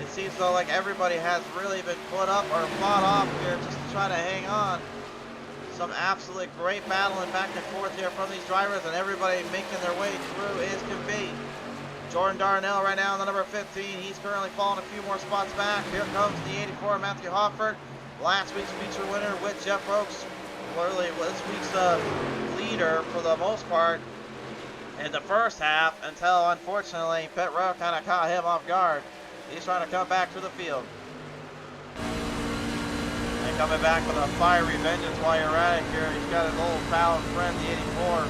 It seems though like everybody has really been put up or fought off here just to try to hang on. Some absolutely great battling back and forth here from these drivers, and everybody making their way through as can be. Jordan Darnell right now in the number 15. He's currently falling a few more spots back. Here comes the 84, Matthew Hoffert. Last week's feature winner with Jeff Oakes. Literally this week's leader for the most part in the first half until unfortunately pit row kind of caught him off guard. He's trying to come back to the field. And coming back with a fiery vengeance while you're at it here. He's got his old pal and friend, the 84.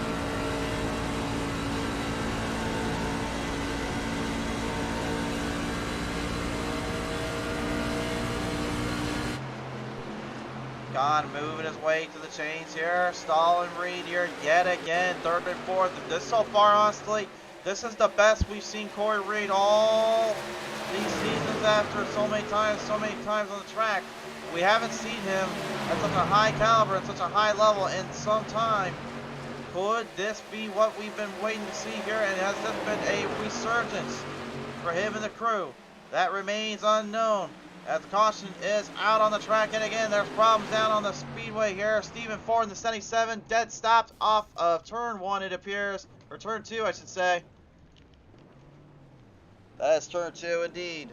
Gone moving his way to the chains here. Stall and Reed here yet again. Third and fourth. This so far, honestly, this is the best we've seen Corey Reed all these seasons after so many times on the track. We haven't seen him at such a high caliber, at such a high level in some time. Could this be what we've been waiting to see here? And has this been a resurgence for him and the crew? That remains unknown. As the caution is out on the track, and again, there's problems down on the speedway here. Stephen Ford in the 77, dead stopped off of turn 1, it appears, or turn 2, I should say. That is turn 2, indeed.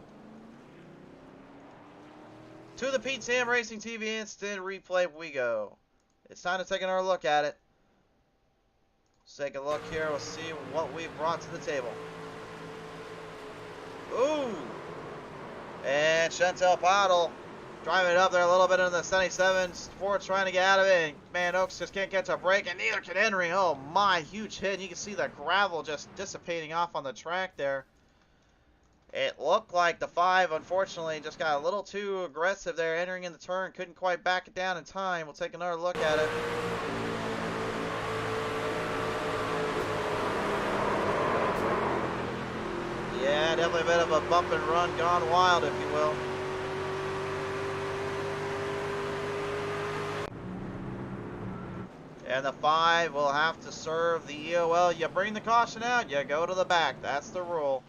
To the Pete Sam Racing TV instant replay we go. It's time to take another look at it. Let's take a look here. We'll see what we've brought to the table. Ooh! And Chantel Paddle driving it up there a little bit in the 77. Ford's trying to get out of it, and man, Oaks just can't get to a break, and neither can Henry. Oh my, huge hit. And you can see the gravel just dissipating off on the track there. It looked like the 5, unfortunately, just got a little too aggressive there entering in the turn. Couldn't quite back it down in time. We'll take another look at it. Yeah, definitely a bit of a bump and run gone wild, if you will. And the 5 will have to serve the EOL. You bring the caution out, you go to the back. That's the rule.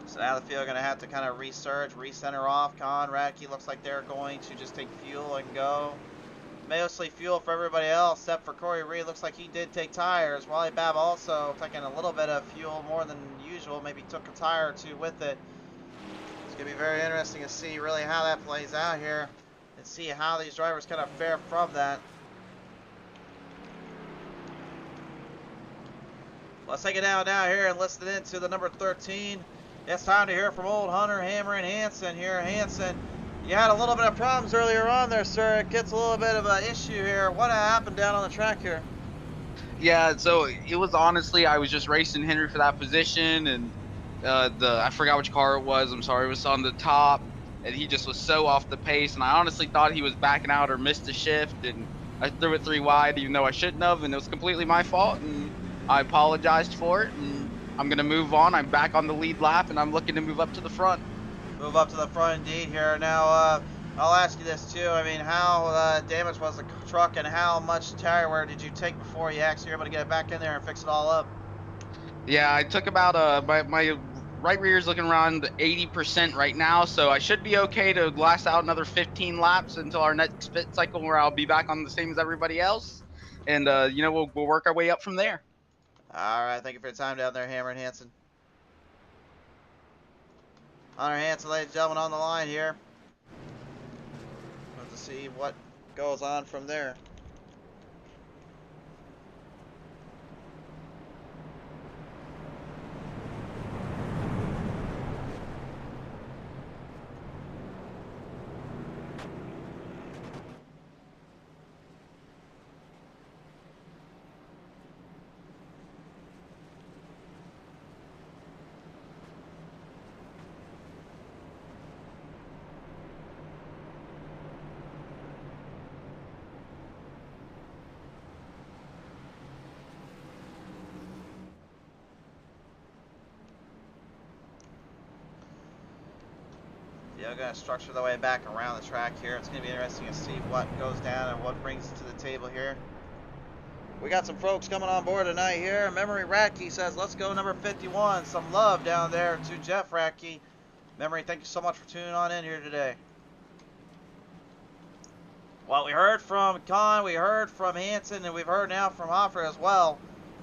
So now the field are going to have to kind of resurge, recenter off. Con, Radke looks like they're going to just take fuel and go. Mostly fuel for everybody else, except for Corey Reed. Looks like he did take tires. Wally Babb also taking a little bit of fuel, more than usual. Maybe took a tire or two with it. It's going to be very interesting to see really how that plays out here and see how these drivers kind of fare from that. Let's take it down now here and listen in to the number 13. It's time to hear from old Hunter Hammer and Hansen here. Hansen, you had a little bit of problems earlier on there, sir. It gets a little bit of an issue here. What happened down on the track here? Yeah, so it was honestly, I was just racing Henry for that position, and I forgot which car it was. I'm sorry, it was on the top, and he just was so off the pace, and I honestly thought he was backing out or missed a shift, and I threw it 3 wide, even though I shouldn't have, and it was completely my fault, and I apologized for it, and I'm going to move on. I'm back on the lead lap, and I'm looking to move up to the front. Move up to the front indeed here. Now, I'll ask you this too. I mean, how damaged was the truck, and how much tire wear did you take before you actually were able to get it back in there and fix it all up? Yeah, I took about, my right rear is looking around 80% right now, so I should be okay to last out another 15 laps until our next pit cycle, where I'll be back on the same as everybody else. And, you know, we'll work our way up from there. All right, thank you for your time down there, Hammer and Hansen. Hunter Hansen, ladies and gentlemen, on the line here. Let's see what goes on from there. They're going to structure their way back around the track here. It's going to be interesting to see what goes down and what brings it to the table here. We got some folks coming on board tonight here. Memory Radke says, let's go number 51. Some love down there to Jeff Radke. Memory, thank you so much for tuning on in here today. Well, we heard from Con, we heard from Hansen, and we've heard now from Hoffer as well.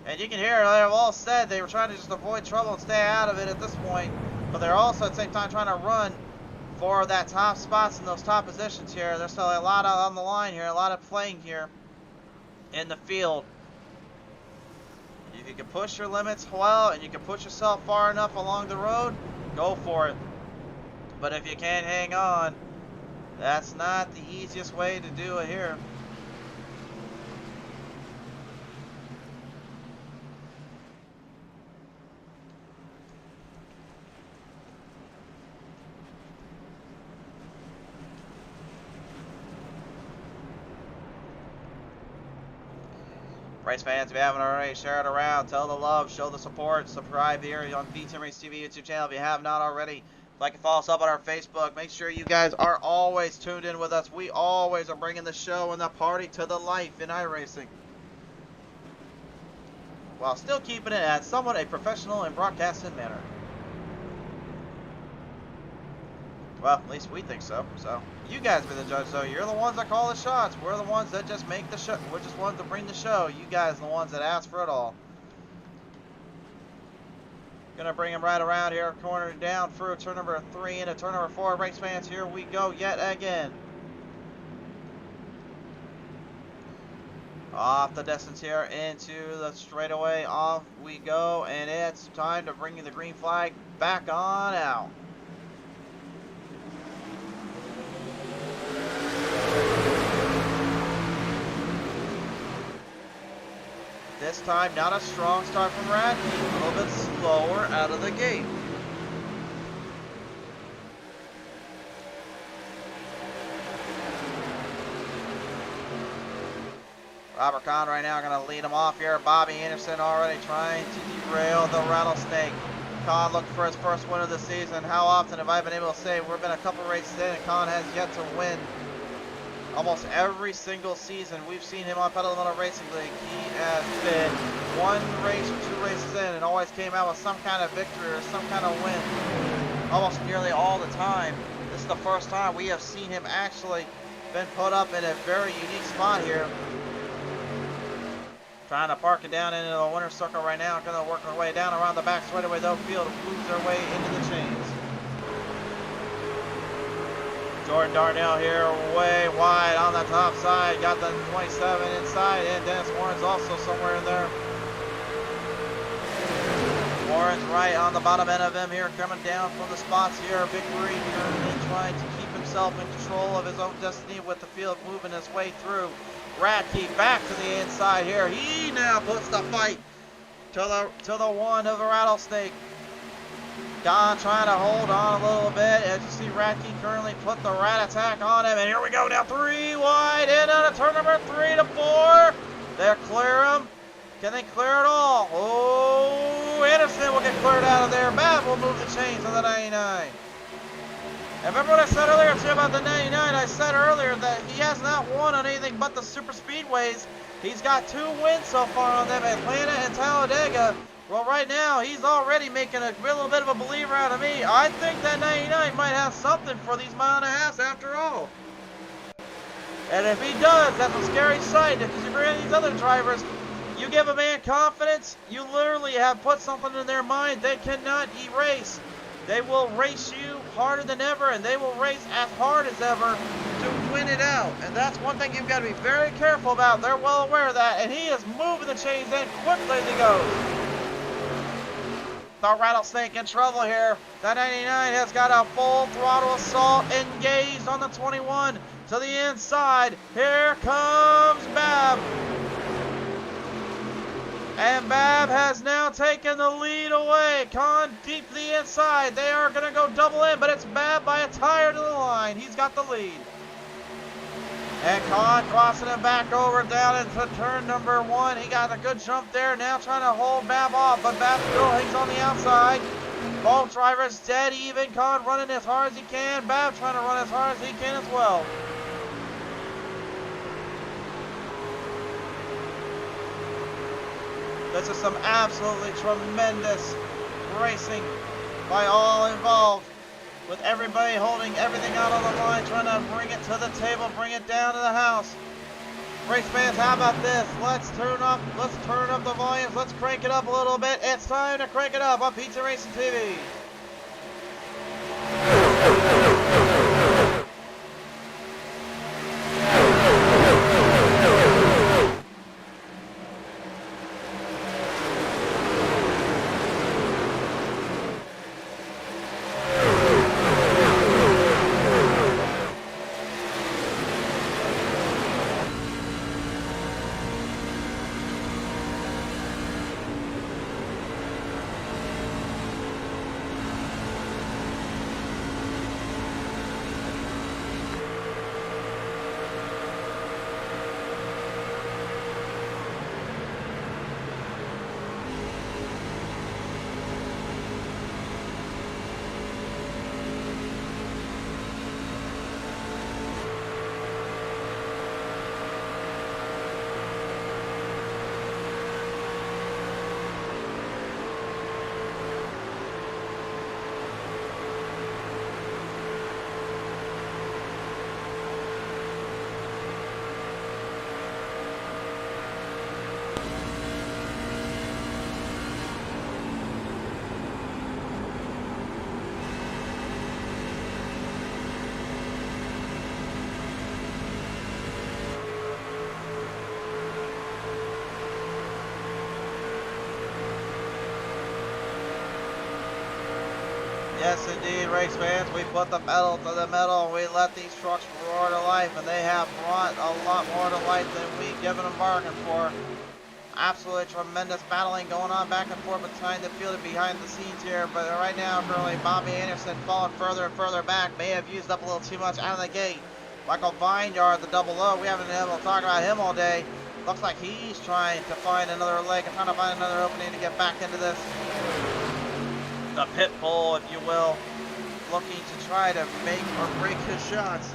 And you can hear they've all said they were trying to just avoid trouble and stay out of it at this point. But they're also at the same time trying to run for that top spots in those top positions here. There's still a lot on the line here, a lot of playing here in the field. If you can push your limits well and you can push yourself far enough along the road, go for it. But if you can't hang on, that's not the easiest way to do it here. Race fans, if you haven't already, share it around, tell the love, show the support, subscribe here on V10 Race TV YouTube channel if you have not already. Like and follow us up on our Facebook. Make sure you guys are always tuned in with us. We always are bringing the show and the party to the life in iRacing, while still keeping it at somewhat a professional and broadcasting manner. Well, at least we think so. So, you guys be the judge, though. You're the ones that call the shots. We're the ones that just make the show. We're just ones that bring the show. You guys are the ones that ask for it all. Gonna bring him right around here, corner down through turn number 3 into turn number 4. Race fans, here we go yet again. Off the distance here into the straightaway. Off we go, and it's time to bring the green flag back on out. This time, not a strong start from Radke, a little bit slower out of the gate. Robert Kahn right now going to lead him off here. Bobby Anderson already trying to derail the Rattlesnake. Kahn looking for his first win of the season. How often have I been able to say we've been a couple races in and Kahn has yet to win? Almost every single season we've seen him on Pedal Metal Racing League, he has been 1 race or 2 races in and always came out with some kind of victory or some kind of win. Almost nearly all the time. This is the first time we have seen him actually been put up in a very unique spot here. Trying to park it down into the winner's circle right now. Going to work our way down around the back straightaway though. Field moves their way into the chains. Jordan Darnell here way wide on the top side. Got the 27 inside, and Dennis Warren's also somewhere in there. Warren's right on the bottom end of him here, coming down from the spots here. Victory here, trying to keep himself in control of his own destiny with the field moving his way through. Radke back to the inside here. He now puts the fight to the one of the Rattlesnake. Don trying to hold on a little bit. As you see, Radke currently put the rat attack on him. And here we go now, 3 wide in on a turn number 3 to 4. They'll clear him. Can they clear it all? Oh, Anderson will get cleared out of there. Bab will move the chains on the 99. And remember what I said earlier too about the 99? I said earlier that he has not won on anything but the super speedways. He's got 2 wins so far on them, Atlanta and Talladega. Well, right now, he's already making a little bit of a believer out of me. I think that 99 might have something for these mile and a halves after all. And if he does, that's a scary sight, because if you're any of these other drivers, you give a man confidence, you literally have put something in their mind they cannot erase. They will race you harder than ever, and they will race as hard as ever to win it out. And that's one thing you've got to be very careful about. They're well aware of that, and he is moving the chains in quickly as he goes. The Rattlesnake in trouble here. The 99 has got a full throttle assault engaged on the 21 to the inside. Here comes Bab. And Bab has now taken the lead away. Kahn deep to the inside. They are going to go double in, but it's Bab by a tire to the line. He's got the lead. And Kahn crossing him back over down into turn number 1. He got a good jump there. Now trying to hold Bab off, but Bab still hangs on the outside. Both drivers dead even. Kahn running as hard as he can. Bab trying to run as hard as he can as well. This is some absolutely tremendous racing by all involved, with everybody holding everything out on the line, trying to bring it to the table, bring it down to the house. Race fans, how about this? Let's turn up the volumes. Let's crank it up a little bit. It's time to crank it up on Pizza Racing TV. Yes, indeed, race fans. We put the pedal to the metal and we let these trucks roar to life, and they have brought a lot more to life than we've given them bargain for. Absolutely tremendous battling going on back and forth behind the field and behind the scenes here, but right now, currently, Bobby Anderson falling further and further back. May have used up a little too much out of the gate. Michael Vineyard, the double O, we haven't been able to talk about him all day. Looks like he's trying to find another leg and trying to find another opening to get back into this. The pit bull, if you will, looking to try to make or break his shots.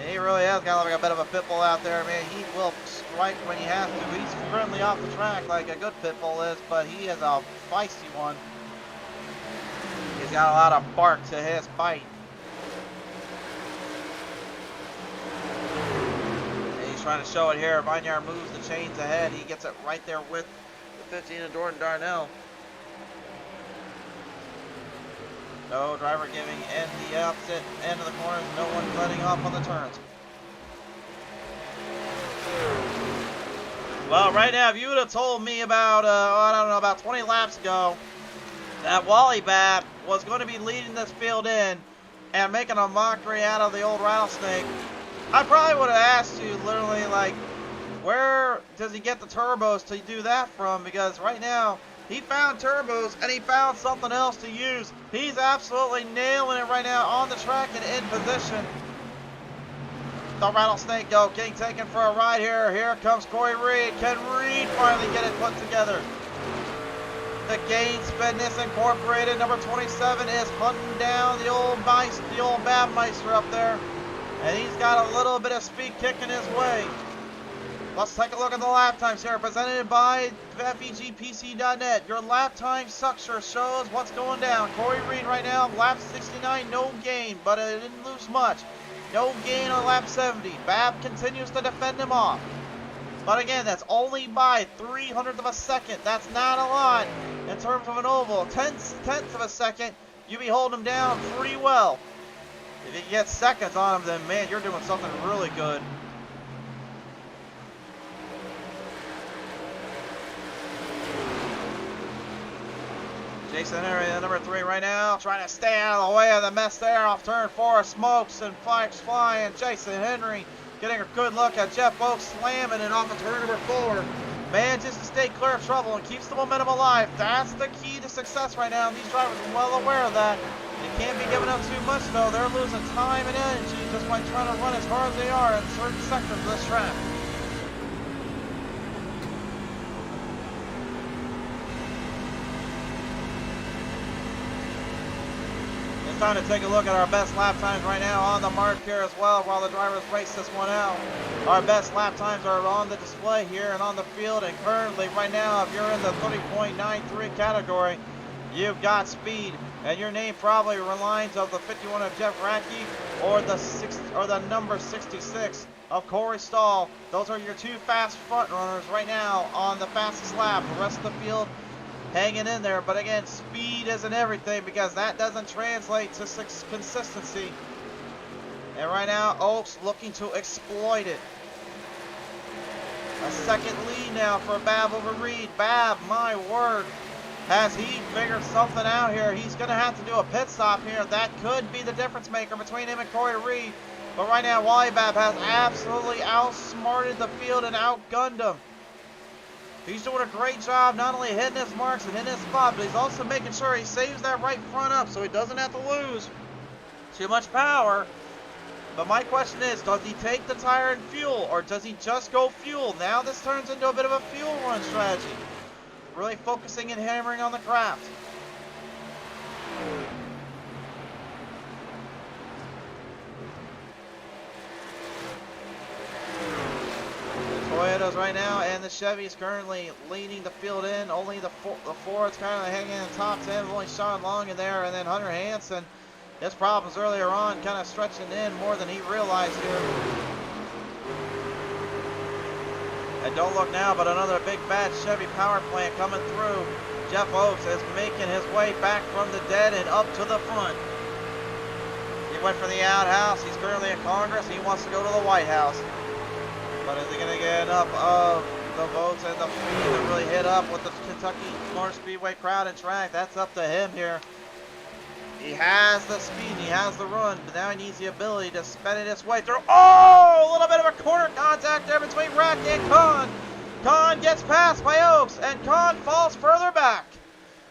And he really has got like a bit of a pit bull out there, man. He will strike when he has to. He's currently off the track like a good pit bull is, but he is a feisty one. He's got a lot of bark to his bite. And he's trying to show it here. Vineyard moves the chains ahead. He gets it right there with the 15 of Jordan Darnell. No driver giving in the opposite end of the corners. No one letting off on the turns. Well, right now, if you would have told me about, I don't know, about 20 laps ago, that Wally Bat was going to be leading this field in and making a mockery out of the old rattlesnake, I probably would have asked you literally, like, where does he get the turbos to do that from? Because right now, he found turbos, and he found something else to use. He's absolutely nailing it right now on the track and in position. The rattlesnake getting taken for a ride here. Here comes Corey Reed. Can Reed finally get it put together? The GainZFitmess Incorporated, number 27, is hunting down the old Babmeister up there. And he's got a little bit of speed kicking his way. Let's take a look at the lap times here, presented by FEGPC.net. Your lap time sucker shows what's going down. Corey Reed right now, lap 69, no gain, but it didn't lose much. No gain on lap 70. Bab continues to defend him off. But again, that's only by 300th of a second. That's not a lot in terms of an oval. Tenths of a second, you be holding him down pretty well. If you get seconds on him, then man, you're doing something really good. Jason Henry, number 3 right now, trying to stay out of the way of the mess there off turn 4. Smokes and flags flying. Jason Henry getting a good look at Jeff Oakes slamming it off of turn number 4. Man, just to stay clear of trouble and keeps the momentum alive. That's the key to success right now. And these drivers are well aware of that. They can't be giving up too much, though. They're losing time and energy just by trying to run as hard as they are in certain sectors of this track. Time to take a look at our best lap times right now on the mark here as well while the drivers race this one out. Our best lap times are on the display here and on the field, and currently right now if you're in the 30.93 category, you've got speed, and your name probably reminds of the 51 of Jeff Radke or the number 66 of Corey Stahl. Those are your two fast front runners right now on the fastest lap. The rest of the field hanging in there, but again, speed isn't everything because that doesn't translate to consistency. And right now, Oaks looking to exploit it. A second lead now for Bab over Reed. Bab, my word, has he figured something out here? He's going to have to do a pit stop here. That could be the difference maker between him and Corey Reed. But right now, Wally Bab has absolutely outsmarted the field and outgunned him. He's doing a great job not only hitting his marks and hitting his spot, but he's also making sure he saves that right front up so he doesn't have to lose too much power. But my question is, does he take the tire and fuel, or does he just go fuel? Now this turns into a bit of a fuel run strategy. Really focusing and hammering on the craft. The Toyotas right now and the Chevys currently leading the field in. Only the Fords kind of hanging in the top 10. Only Sean Long in there, and then Hunter Hansen. His problems earlier on kind of stretching in more than he realized here. And don't look now, but another big bad Chevy power plant coming through. Jeff Oaks is making his way back from the dead and up to the front. He went for the outhouse. He's currently in Congress. He wants to go to the White House. But is he going to get enough of the votes and the speed to really hit up with the Kentucky Motor Speedway crowd and track? That's up to him here. He has the speed, he has the run, but now he needs the ability to spin it his way through. Oh, a little bit of a corner contact there between Rack and Kahn. Kahn gets passed by Oaks, and Kahn falls further back.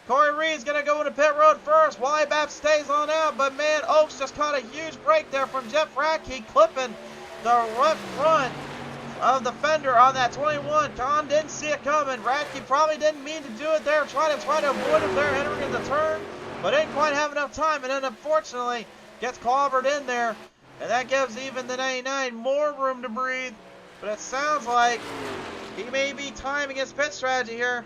Corey Reed's going to go into pit road first. Bab stays on out, but man, Oaks just caught a huge break there from Jeff Radke, clipping the left front of the fender on that 21. Kahn didn't see it coming. Radke probably didn't mean to do it there, trying to avoid him there, entering the turn. But didn't quite have enough time, and then unfortunately gets clobbered in there, and that gives even the 99 more room to breathe. But it sounds like he may be timing his pit strategy here.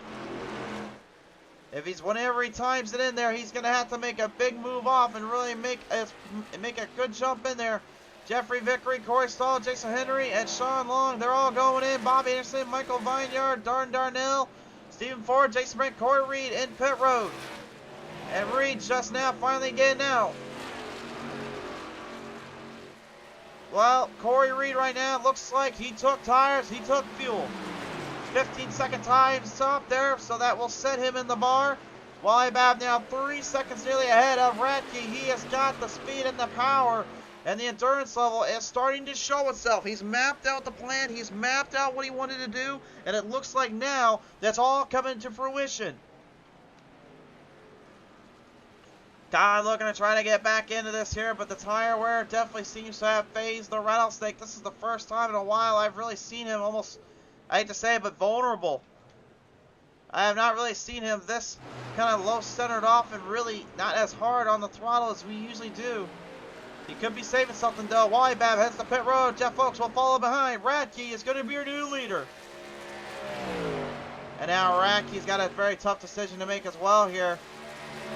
Whenever he times it in there, he's going to have to make a big move off and really make a good jump in there. Jeffrey Vickery, Corey Stahl, Jason Henry, and Sean Long, they're all going in. Bobby Anderson, Michael Vineyard, Darnell, Stephen Ford, Jason Brent, Corey Reed in pit road. And Reed just now finally getting out. Well, Corey Reed right now looks like he took tires, he took fuel. 15-second time stop there, so that will set him in the bar. Wally Bab now 3 seconds nearly ahead of Radke. He has got the speed and the power, and the endurance level is starting to show itself. He's mapped out the plan, he's mapped out what he wanted to do, and it looks like now that's all coming to fruition. Kahn looking to try to get back into this here, but the tire wear definitely seems to have phased the rattlesnake. This is the first time in a while I've really seen him almost, I hate to say it, but vulnerable. I have not really seen him this kind of low centered off and really not as hard on the throttle as we usually do. He could be saving something though. Wally Bab heads to pit road. Jeff Oaks will follow behind. Radke is going to be your new leader. And now Radke's got a very tough decision to make as well here.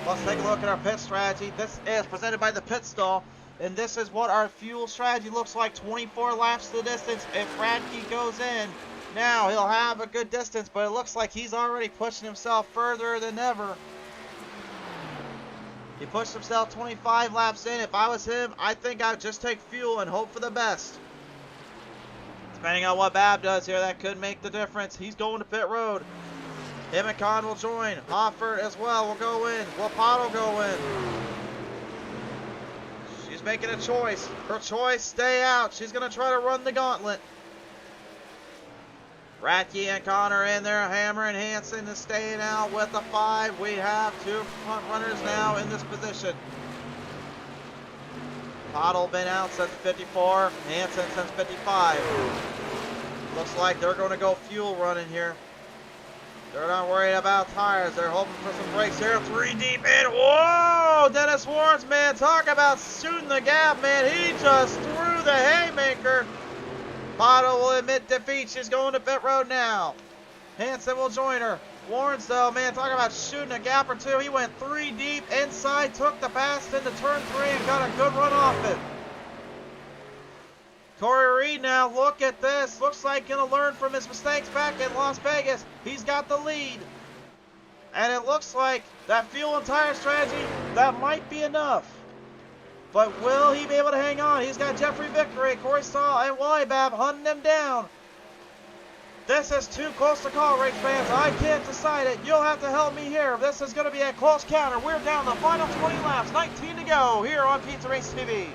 Let's take a look at our pit strategy. This is presented by the Pit Stall, and this is what our fuel strategy looks like. 24 laps to the distance. If Radke goes in, now he'll have a good distance, but it looks like he's already pushing himself further than ever. He pushed himself 25 laps in. If I was him, I think I'd just take fuel and hope for the best. Depending on what Bab does here, that could make the difference. He's going to pit road. Him and Kahn will join. Hoffert as well will go in. Wapad will go in. She's making a choice. Her choice, stay out. She's going to try to run the gauntlet. Radke and Kahn are in there. Hammer and Hansen is staying out with the 5. We have 2 front runners now in this position. Pottle been out since 54. Hansen since 55. Looks like they're going to go fuel running here. They're not worried about tires. They're hoping for some brakes here. 3 deep in. Whoa! Dennis Warrens, man. Talk about shooting the gap, man. He just threw the haymaker. Pottle will admit defeat. She's going to pit road now. Hansen will join her. Lawrence, though, man, talking about shooting a gap or two. He went 3 deep inside, took the pass into turn 3, and got a good run off it. Corey Reed now, look at this. Looks like going to learn from his mistakes back in Las Vegas. He's got the lead. And it looks like that fuel and tire strategy, that might be enough. But will he be able to hang on? He's got Jeffrey Vickery, Corey Stahl, and Wally Babb hunting him down. This is too close to call, race fans. I can't decide it. You'll have to help me here. This is going to be a close counter. We're down the final 20 laps. 19 to go here on Pizza Race TV.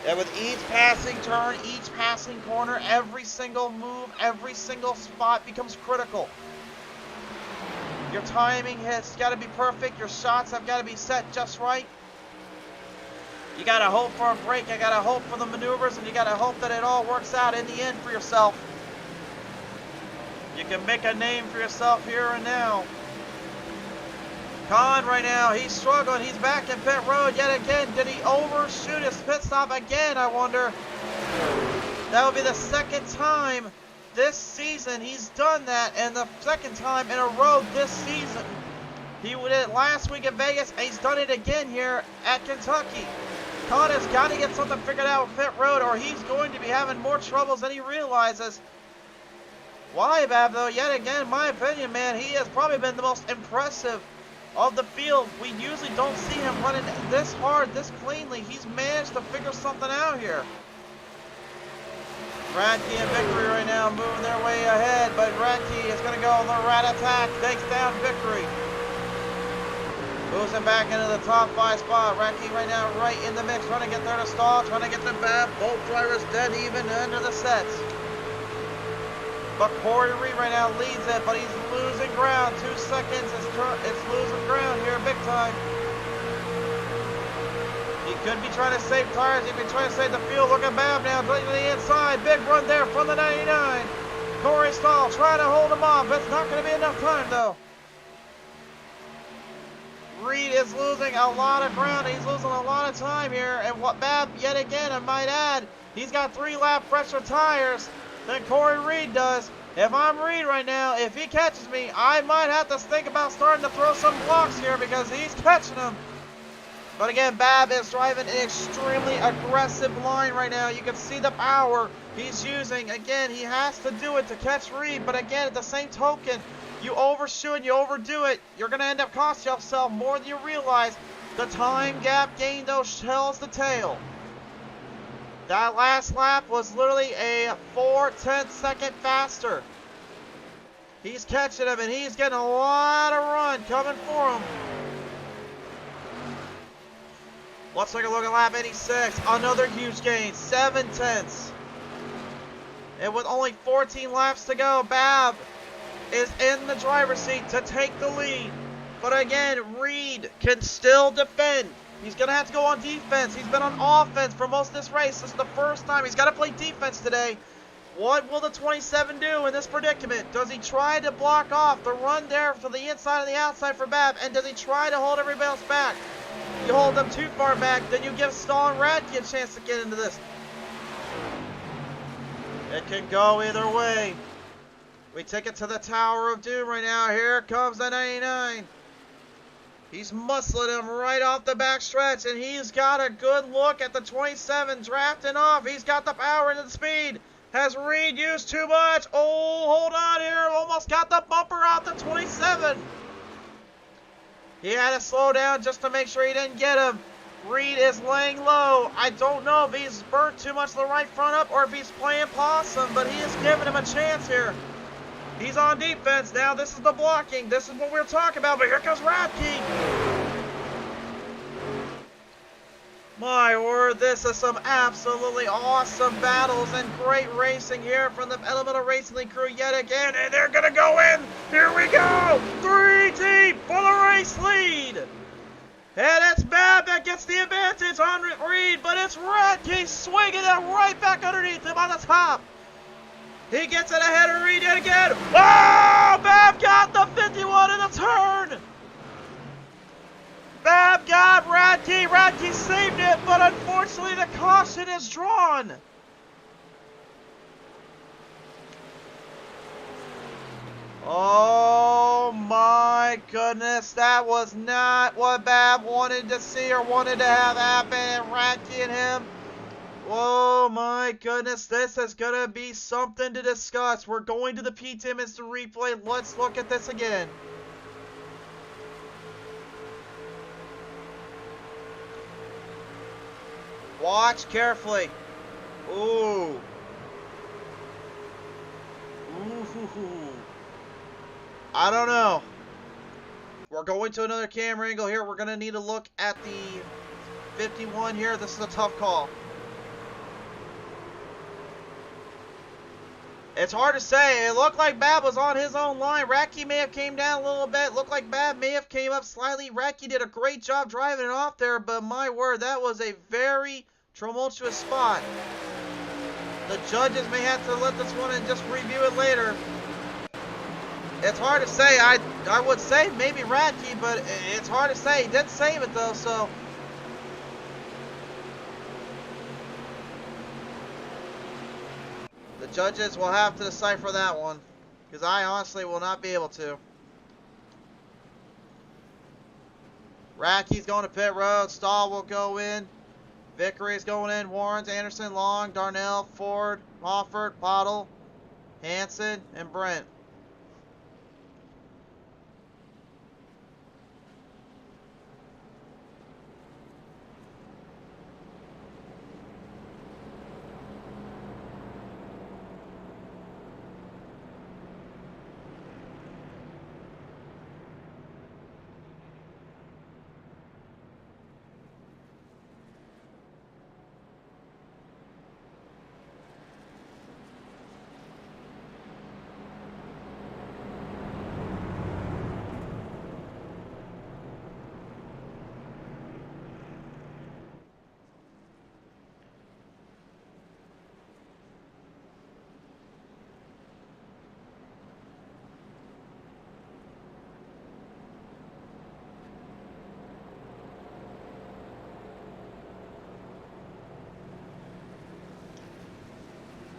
And with each passing turn, each passing corner, every single move, every single spot becomes critical. Your timing has got to be perfect. Your shots have got to be set just right. You got to hope for a break. You got to hope for the maneuvers, and you got to hope that it all works out in the end for yourself. You can make a name for yourself here and now. Khan right now, he's struggling. He's back in pit road yet again. Did he overshoot his pit stop again, I wonder? That would be the second time this season he's done that, and the second time in a row this season. He did it last week in Vegas, and he's done it again here at Kentucky. Khan has got to get something figured out with pit road, or he's going to be having more troubles than he realizes. Wybab, though, yet again, in my opinion, man, he has probably been the most impressive of the field. We usually don't see him running this hard, this cleanly. He's managed to figure something out here. Radke and Vickery right now moving their way ahead, but Radke is going to go on the rat attack, takes down Vickery. Moves him back into the top 5 spot. Radke right now right in the mix, trying to get there to stall, trying to get the Babb. Both drivers dead even under the sets. But Corey Reed right now leads it, but he's losing ground. 2 seconds, it's losing ground here big time. He could be trying to save tires. He could be trying to save the fuel. Look at Babb now, going to the inside. Big run there from the 99. Corey Stahl trying to hold him off. It's not going to be enough time, though. Reed is losing a lot of ground. He's losing a lot of time here. And what Babb, yet again, I might add, he's got 3 lap fresher tires than Corey Reed does. If I'm Reed right now, if he catches me, I might have to think about starting to throw some blocks here because he's catching them. But again, Babb is driving an extremely aggressive line right now. You can see the power he's using. Again, he has to do it to catch Reed. But again, at the same token, you overshoot and you overdo it, you're going to end up costing yourself more than you realize. The time gap gain, though, tells the tale. That last lap was literally a 4/10 second faster. He's catching him, and he's getting a lot of run coming for him. Let's take a look at lap 86. Another huge gain, 7/10. And with only 14 laps to go, Babb is in the driver's seat to take the lead. But again, Reed can still defend. He's going to have to go on defense. He's been on offense for most of this race. This is the first time. He's got to play defense today. What will the 27 do in this predicament? Does he try to block off the run there to the inside and the outside for Babb? And does he try to hold everybody else back? You hold them too far back, then you give Stahl and Radke a chance to get into this. It can go either way. We take it to the Tower of Doom right now. Here comes the 99. He's muscling him right off the back stretch, and he's got a good look at the 27 drafting off. He's got the power and the speed. Has Reed used too much? Oh, hold on here. Almost got the bumper out the 27. He had to slow down just to make sure he didn't get him. Reed is laying low. I don't know if he's burnt too much the right front up or if he's playing possum, but he is giving him a chance here. He's on defense now. This is the blocking. This is what we're talking about. But here comes Radke. My word, this is some absolutely awesome battles and great racing here from the Elemental Racing League crew yet again. And they're going to go in. Here we go. 3 deep for the race lead. And it's Babb that gets the advantage on Reed. But it's Radke swinging it right back underneath him on the top. He gets it ahead of Reed yet again. Oh, Babb got the 51 in the turn. Babb got Radke. Radke saved it, but unfortunately the caution is drawn. Oh my goodness, that was not what Bab wanted to see or wanted to have happen. And Racky and him. Oh my goodness, this is gonna be something to discuss. We're going to the P10 instant replay. Let's look at this again. Watch carefully. Ooh. Ooh. I don't know. We're going to another camera angle here. We're going to need to look at the 51 here. This is a tough call. It's hard to say. It looked like Bab was on his own line. Racky may have came down a little bit. Looked like Bab may have came up slightly. Racky did a great job driving it off there, but my word, that was a very tumultuous spot. The judges may have to let this one and just review it later. It's hard to say. I would say maybe Racky, but it's hard to say. He did save it though, so. The judges will have to decipher that one, because I honestly will not be able to. Racky's going to pit road. Stahl will go in. Vickery's going in. Warrens, Anderson, Long, Darnell, Ford, Mofford, Pottle, Hanson, and Brent.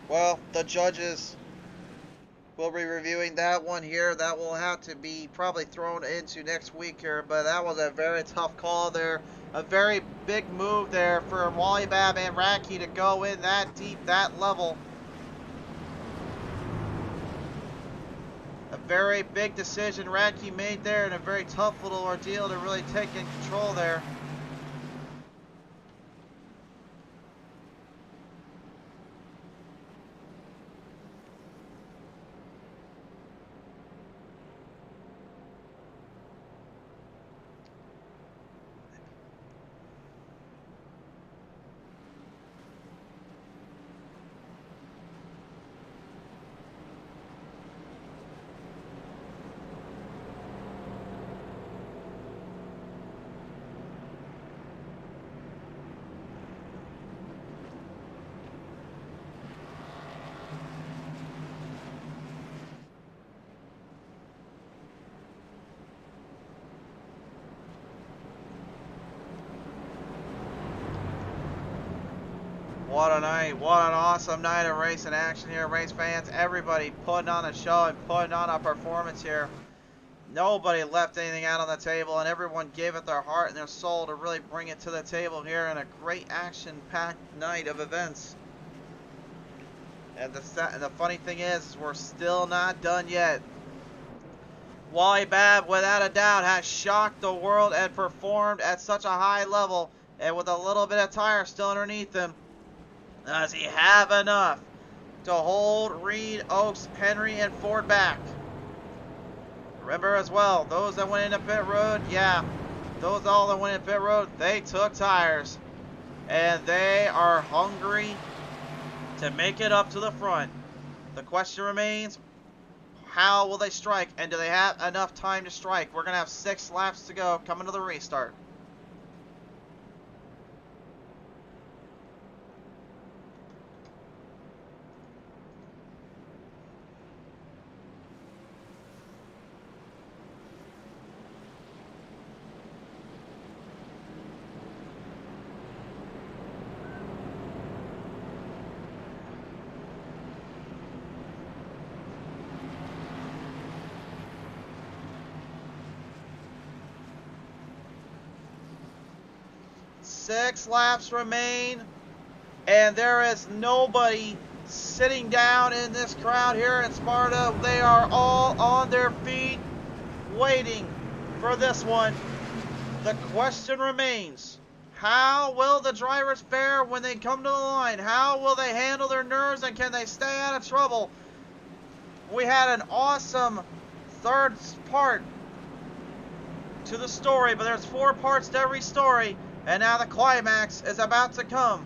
Well, the judges will be reviewing that one here. That will have to be probably thrown into next week here, but that was a very tough call there. A very big move there for Wally Bab and Racky to go in that deep, that level. A very big decision Racky made there, and a very tough little ordeal to really take in control there. What a night. What an awesome night of racing action here. Race fans, everybody putting on a show and putting on a performance here. Nobody left anything out on the table, and everyone gave it their heart and their soul to really bring it to the table here in a great action-packed night of events. And the funny thing is, we're still not done yet. Wally Bab, without a doubt, has shocked the world and performed at such a high level, and with a little bit of tire still underneath him. Does he have enough to hold Reed, Oaks, Henry, and Ford back? Remember as well, those that went into pit road, yeah, those all that went into pit road, they took tires. And they are hungry to make it up to the front. The question remains, how will they strike? And do they have enough time to strike? We're going to have 6 laps to go coming to the restart. 6 laps remain, and there is nobody sitting down in this crowd here in Sparta. They are all on their feet waiting for this one. The question remains, how will the drivers fare when they come to the line? How will they handle their nerves, and can they stay out of trouble? We had an awesome third part to the story, but there's 4 parts to every story, and now the climax is about to come.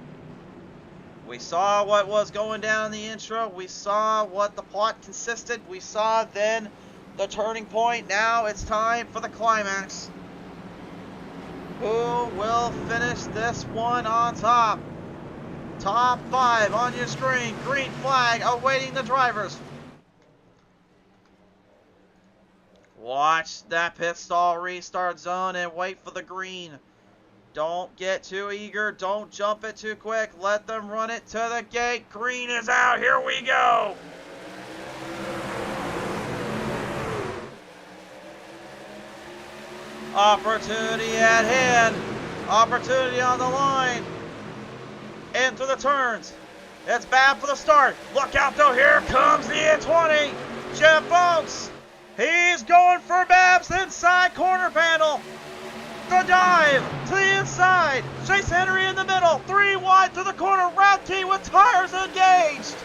We saw what was going down in the intro. We saw what the plot consisted. We saw then the turning point. Now it's time for the climax. Who will finish this one on top? Top 5 on your screen. Green flag awaiting the drivers. Watch that pit stall restart zone and wait for the green. Don't get too eager. Don't jump it too quick. Let them run it to the gate. Green is out. Here we go. Opportunity at hand. Opportunity on the line. Into the turns. It's bad for the start. Look out though. Here comes the E20. Jeff Oaks. He's going for Babs inside corner panel. The dive to the inside. Chase Henry in the middle. 3 wide to the corner. Radke with tires engaged.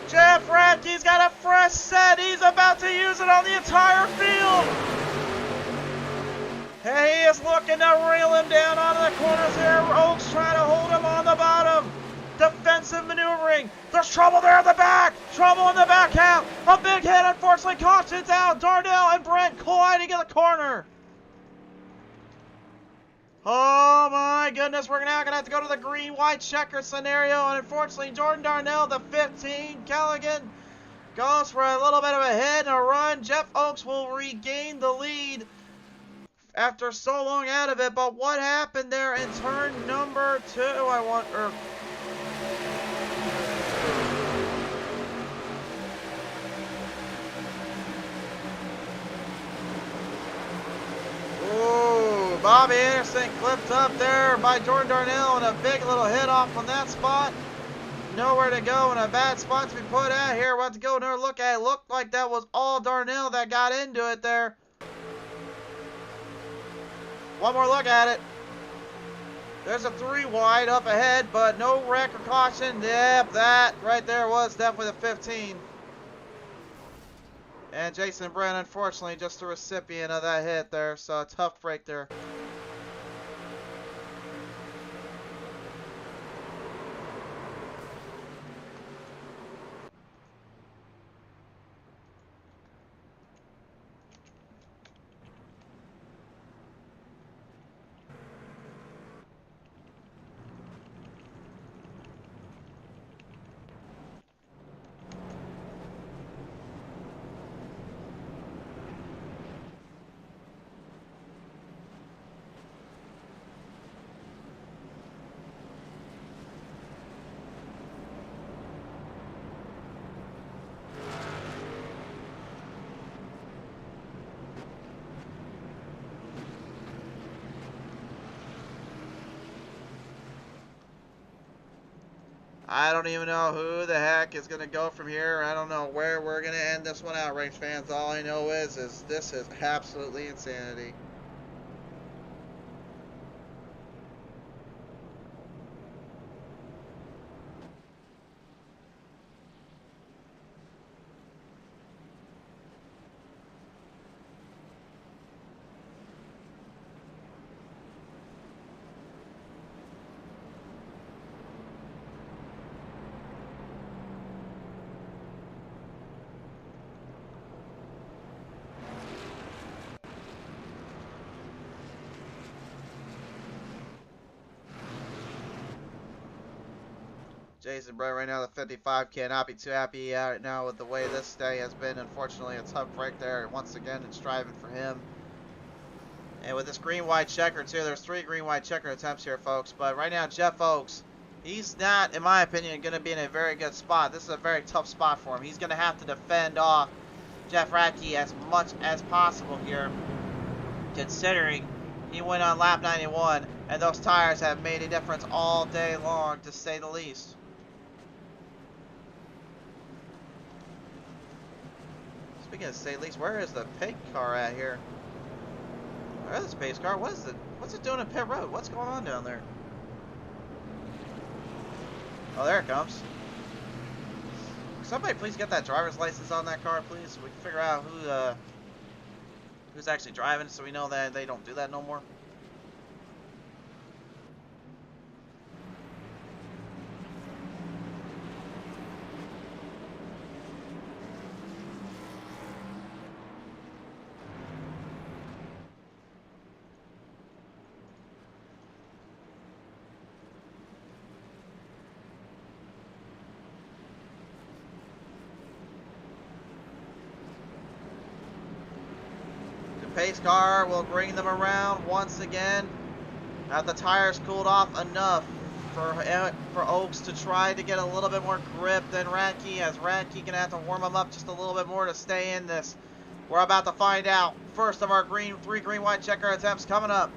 Jeff Radke's got a fresh set. He's about to use it on the entire field. And he is looking to reel him down onto the corners here. Oaks trying to hold him on the bottom. Defensive maneuvering. There's trouble there at the back. Trouble in the back half. A big hit, unfortunately. Caution's out. Darnell and Brent colliding in the corner. Oh my goodness, we're now going to have to go to the green-white checker scenario, and unfortunately Jordan Darnell, the 15, Callaghan, goes for a little bit of a hit and a run. Jeff Oaks will regain the lead after so long out of it, but what happened there in turn number 2, Ooh, Bobby Anderson clipped up there by Jordan Darnell and a big little hit off from that spot. Nowhere to go and a bad spot to be put at here. We'll have to go another look at it. Looked like that was all Darnell that got into it there. One more look at it. There's a 3 wide up ahead, but no wreck or caution. Yep, that right there was definitely the 15. And Jason Brent, unfortunately, just the recipient of that hit there. So a tough break there. I don't even know who the heck is going to go from here. I don't know where we're going to end this one out, Range fans. All I know is this is absolutely insanity. Jason Brent right now, the 55, cannot be too happy right now with the way this day has been. Unfortunately, a tough break there. Once again, it's driving for him. And with this green-white checker, too, there's 3 green-white checker attempts here, folks. But right now, Jeff Oaks, he's not, in my opinion, going to be in a very good spot. This is a very tough spot for him. He's going to have to defend off Jeff Radke as much as possible here, considering He went on lap 91, and those tires have made a difference all day long, to say the least. Speaking of say the least, where is the pit car at here? Where is the pace car? What's it doing in pit road? What's going on down there? Oh, there it comes. Somebody please get that driver's license on that car, please, so we can figure out who's actually driving, so we know that they don't do that no more. Pace car will bring them around once again. Now the tires cooled off enough for Oaks to try to get a little bit more grip than Radke, as Radke gonna have to warm them up just a little bit more to stay in this. We're about to find out. First of our three green white checker attempts coming up.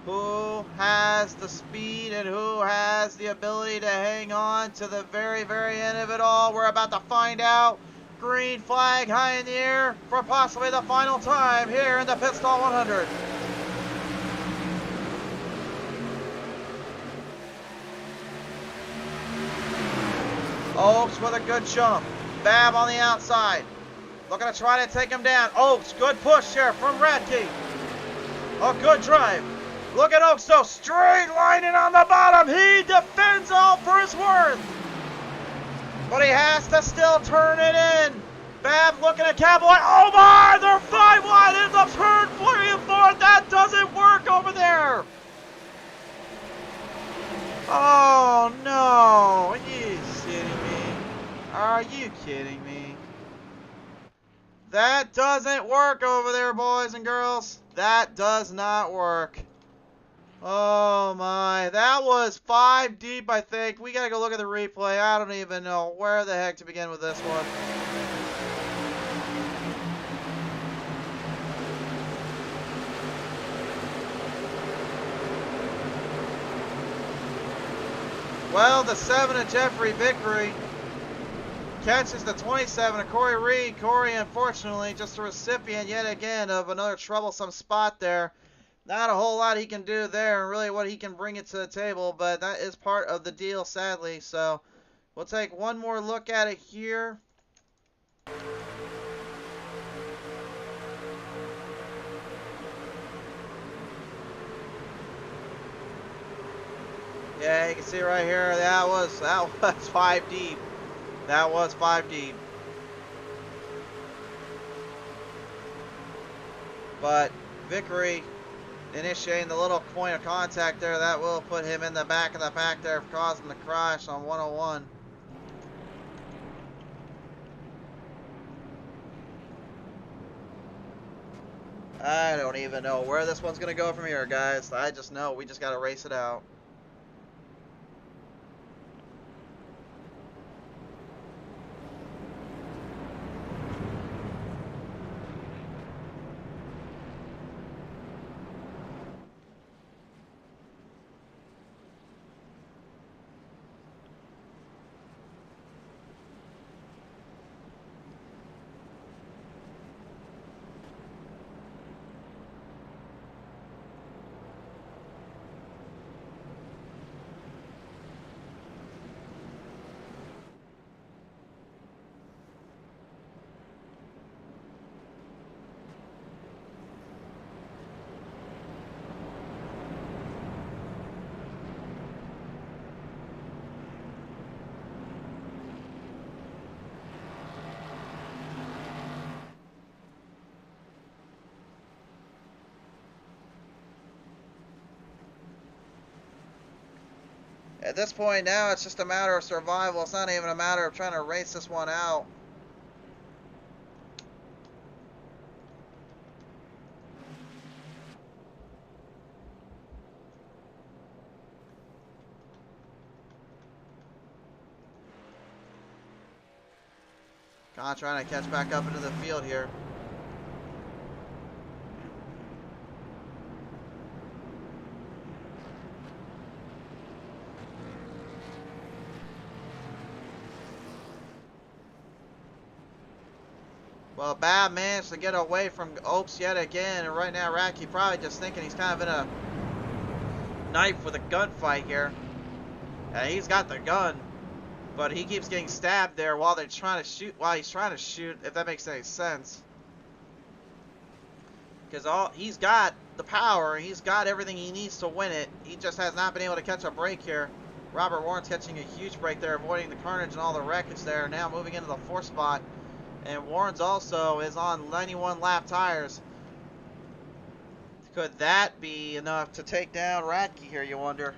Who has the speed and who has the ability to hang on to the very, very end of it all? We're about to find out. Green flag high in the air for possibly the final time here in the Pit Stall 100. Oaks with a good jump. Bab on the outside. Looking to try to take him down. Oaks, good push here from Radke. A good drive. Look at Oaks though, straight lining on the bottom. He defends all for his worth. But he has to still turn it in. Bab looking at Cowboy. Oh my, they're 5 wide into turn 3 and 4. That doesn't work over there. Oh no, are you kidding me? Are you kidding me? That doesn't work over there, boys and girls. That does not work. Oh my, that was 5 deep, I think. We gotta go look at the replay. I don't even know where the heck to begin with this one. Well, the 7 of Jeffrey Vickery catches the 27 of Corey Reed. Corey, unfortunately, just a recipient yet again of another troublesome spot there. Not a whole lot he can do there, and really what he can bring it to the table, but that is part of the deal, sadly. So we'll take one more look at it here. Yeah, you can see right here, that was 5 deep. That was 5 deep. But Vickery initiating the little point of contact there, that will put him in the back of the pack there, causing the crash on 101. I don't even know where this one's going to go from here, guys. I just know we just got to race it out. At this point now, it's just a matter of survival. It's not even a matter of trying to race this one out. Khan trying to catch back up into the field here. Well, Bab managed to get away from Oaks yet again, and right now Radke probably just thinking he's kind of in a knife with a gunfight here. He's got the gun, but he keeps getting stabbed there while they're trying to shoot. While he's trying to shoot, if that makes any sense, because he's got the power, he's got everything he needs to win it. He just has not been able to catch a break here. Robert Warren's catching a huge break there, avoiding the carnage and all the wreckage there. Now moving into the 4th spot. And Warren's also is on 91 lap tires. Could that be enough to take down Radke here, you wonder?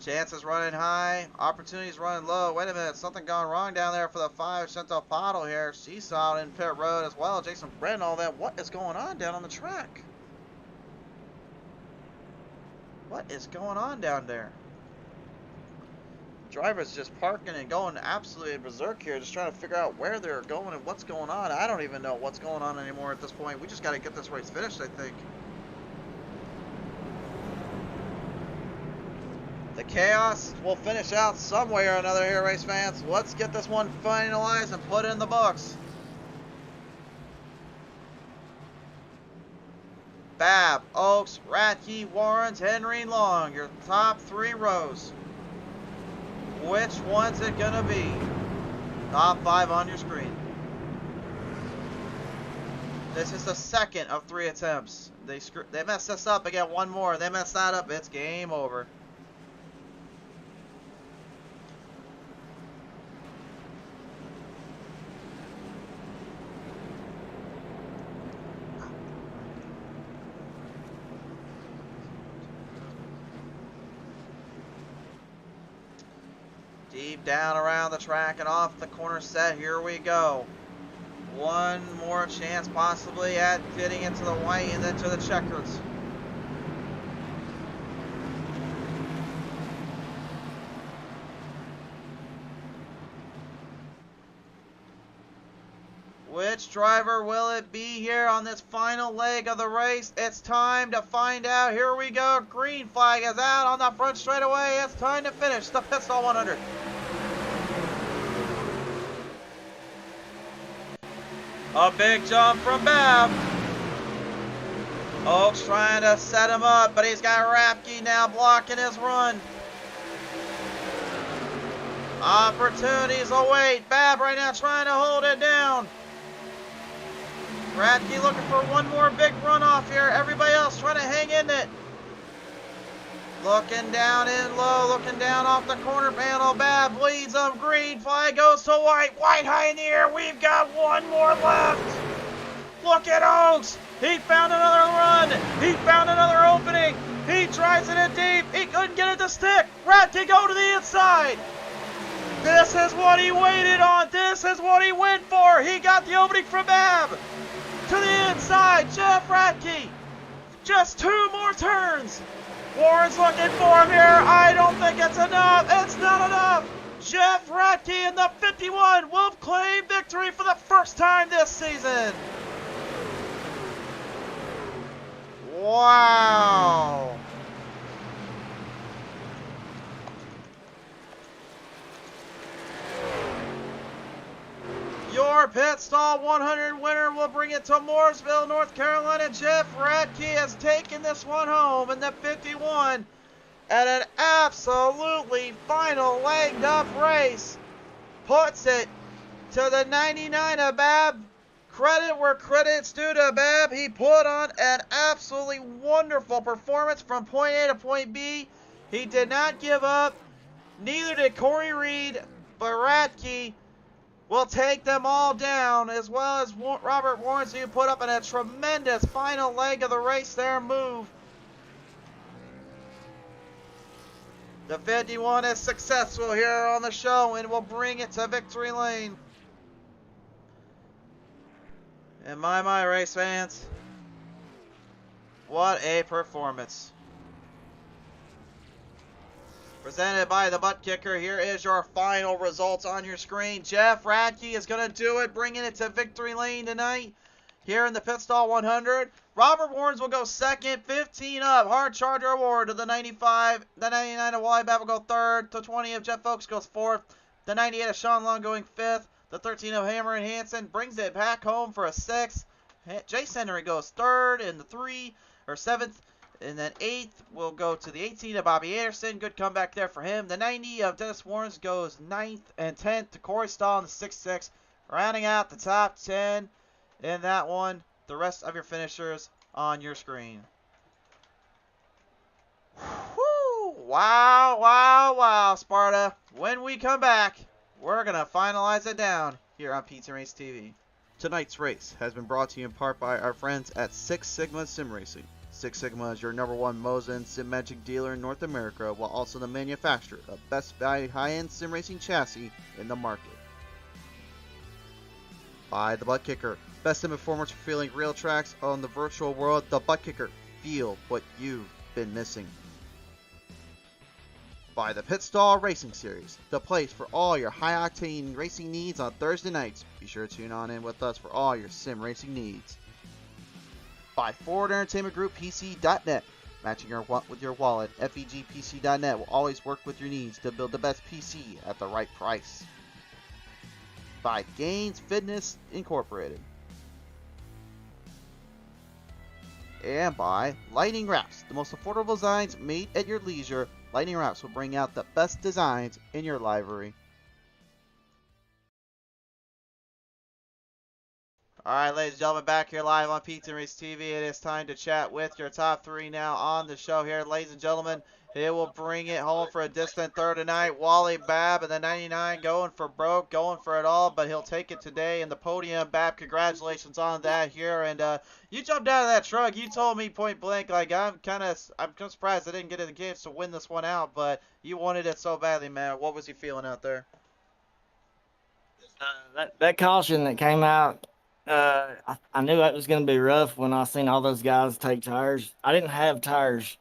Chances running high, opportunities running low. Wait a minute, something going wrong down there for the 5 Chantal Paddle here. She saw it in pit road as well. Jason Brent, all that. What is going on down on the track? What is going on down there? Drivers just parking and going absolutely berserk here, just trying to figure out where they're going and what's going on. I don't even know what's going on anymore at this point. We just got to get this race finished, I think. The chaos will finish out some way or another here, race fans. Let's get this one finalized and put in the books. Bab, Oaks, Radke, Warrens, Henry, and Long. Your top 3 rows. Which one's it gonna be? Top 5 on your screen. This is the 2nd of 3 attempts. They messed this up. They get one more. They messed that up. It's game over. Deep down around the track and off the corner set. Here we go. One more chance possibly at getting into the white and then to the checkers. Which driver will it be here on this final leg of the race? It's time to find out. Here we go. Green flag is out on the front straightaway. It's time to finish the pit stall 100. A big jump from Bab. Oaks trying to set him up, but he's got Radke now blocking his run. Opportunities await. Bab right now trying to hold it down. Radke looking for one more big runoff here. Everybody else trying to hang in it. Looking down in low, looking down off the corner panel. Bab leads them. Green flag goes to white. White high in the air. We've got one more left. Look at Oaks. He found another run. He found another opening. He tries it in deep. He couldn't get it to stick. Radke go to the inside. This is what he waited on. This is what he went for. He got the opening from Bab. To the inside, Jeff Radke. Just 2 more turns. Warren's looking for him here. I don't think it's enough. It's not enough. Jeff Radke in the 51 will claim victory for the first time this season. Wow. Your pit stall 100 winner will bring it to Mooresville, North Carolina. Jeff Radke has taken this one home in the 51 at an absolutely final legged up race. Puts it to the 99 of Bab. Credit where credit's due to Bab. He put on an absolutely wonderful performance from point A to point B. He did not give up. Neither did Corey Reed, but Radke will take them all down, as well as Robert Warren, who put up in a tremendous final leg of the race there move. The 51 is successful here on the show and will bring it to victory lane. And my race fans, what a performance. Presented by the ButtKicker, here is your final results on your screen. Jeff Radke is going to do it, bringing it to victory lane tonight. Here in the pit stall 100, Robert Warrens will go second, 15 up. Hard Charger Award to the 95. The 99 of Wally Bat will go third. The 20 of Jeff Oakes goes fourth. The 98 of Sean Long going fifth. The 13 of Hammer and Hansen brings it back home for a sixth. Jason Henry goes third, and the 7th. And then 8th will go to the 18 of Bobby Anderson. Good comeback there for him. The 90 of Dennis Warrens goes 9th, and 10th to Corey Stahl in the 6-6. Rounding out the top 10 in that one. The rest of your finishers on your screen. Whew. Wow, Sparta. When we come back, we're going to finalize it down here on Pizza Race TV. Tonight's race has been brought to you in part by our friends at Six Sigma Sim Racing. Six Sigma is your #1 Mosin Sim Magic dealer in North America, while also the manufacturer of best value high-end sim racing chassis in the market. By the ButtKicker, best sim performance for feeling real tracks on the virtual world. The ButtKicker, feel what you've been missing. By the Pit Stall Racing Series, the place for all your high-octane racing needs on Thursday nights. Be sure to tune on in with us for all your sim racing needs. By Forward Entertainment Group PC.net, matching with your wallet. FEGPC.net will always work with your needs to build the best PC at the right price. By GainZFitmess.inc. And by Lightning Wrapz, the most affordable designs made at your leisure. Lightning Wrapz will bring out the best designs in your library. Alright, ladies and gentlemen, back here live on Pizza Race TV. It is time to chat with your top 3 now on the show here. Ladies and gentlemen, it will bring it home for a distant third tonight. Wally Babb and the 99 going for broke, going for it all, but he'll take it today in the podium. Babb, congratulations on that here. And you jumped out of that truck. You told me point blank, like, I'm kind of surprised I didn't get a chance to win this one out, but you wanted it so badly, man. What was you feeling out there? That caution that came out, I knew that was going to be rough when I seen all those guys take tires. I didn't have tires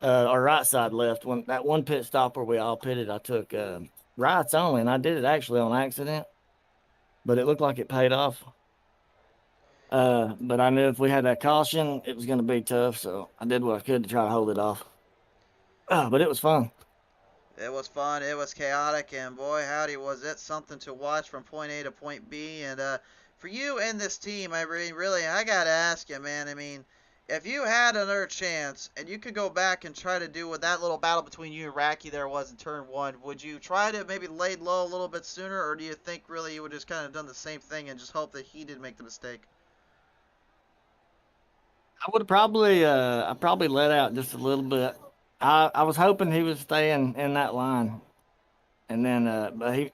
or right side left. When that one pit stop where we all pitted, I took rights only, and I did it actually on accident, but it looked like it paid off. But I knew if we had that caution, it was going to be tough, so I did what I could to try to hold it off. But it was fun. It was fun. It was chaotic, and boy, howdy, was it something to watch from point A to point B. And for you and this team, I got to ask you, man, I mean, if you had another chance and you could go back and try to do what that little battle between you and Racky there was in turn 1, would you try to maybe lay low a little bit sooner, or do you think really you would just kind of done the same thing and just hope that he didn't make the mistake? I would have probably, I probably let out just a little bit. I was hoping he was staying in that line, and then, but he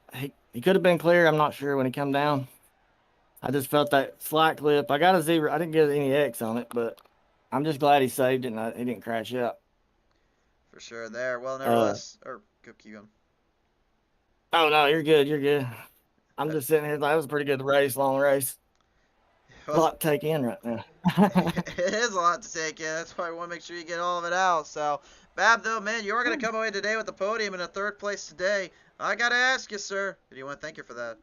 could have been clear. I'm not sure when he come down. I just felt that slight clip. I got a 0. I didn't get any X on it, but I'm just glad he saved it and he didn't crash out. For sure there. Well, nevertheless, keep going. Oh, no, you're good. You're good. I'm just sitting here. That was a pretty good race, long race. Well, A lot to take in right now. it is a lot to take in. That's why I want to make sure you get all of it out. So, Bab, though, man, you are going to come away today with the podium in a 3rd place today. I got to ask you, sir, do you want to thank you for that?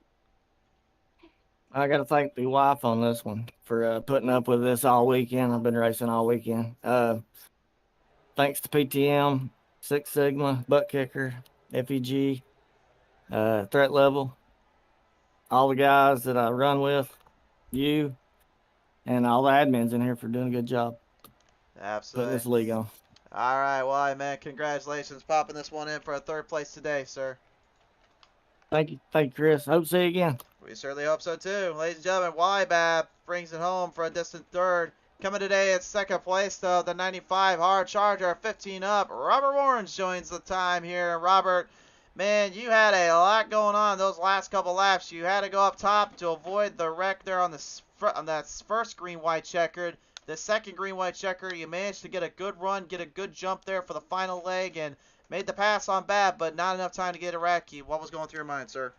I got to thank the wife on this one for putting up with this all weekend. I've been racing all weekend. Thanks to PTM, Six Sigma, ButtKicker, FEG, Threat Level, all the guys that I run with, you, and all the admins in here for doing a good job. Absolutely. Putting this league on. All right, well, man, congratulations popping this one in for a 3rd place today, sir. Thank you, Chris. Hope to see you again. We certainly hope so, too. Ladies and gentlemen, YBAB brings it home for a distant 3rd. Coming today at 2nd place, though, the 95 Hard Charger, 15 up. Robert Warrens joins the time here. Robert, man, you had a lot going on those last couple laps. You had to go up top to avoid the wreck there on that first green-white checkered. The second green-white checker, you managed to get a good run, get a good jump there for the final leg, and Made the pass on Bab, but not enough time to get a Radke. What was going through your mind, sir?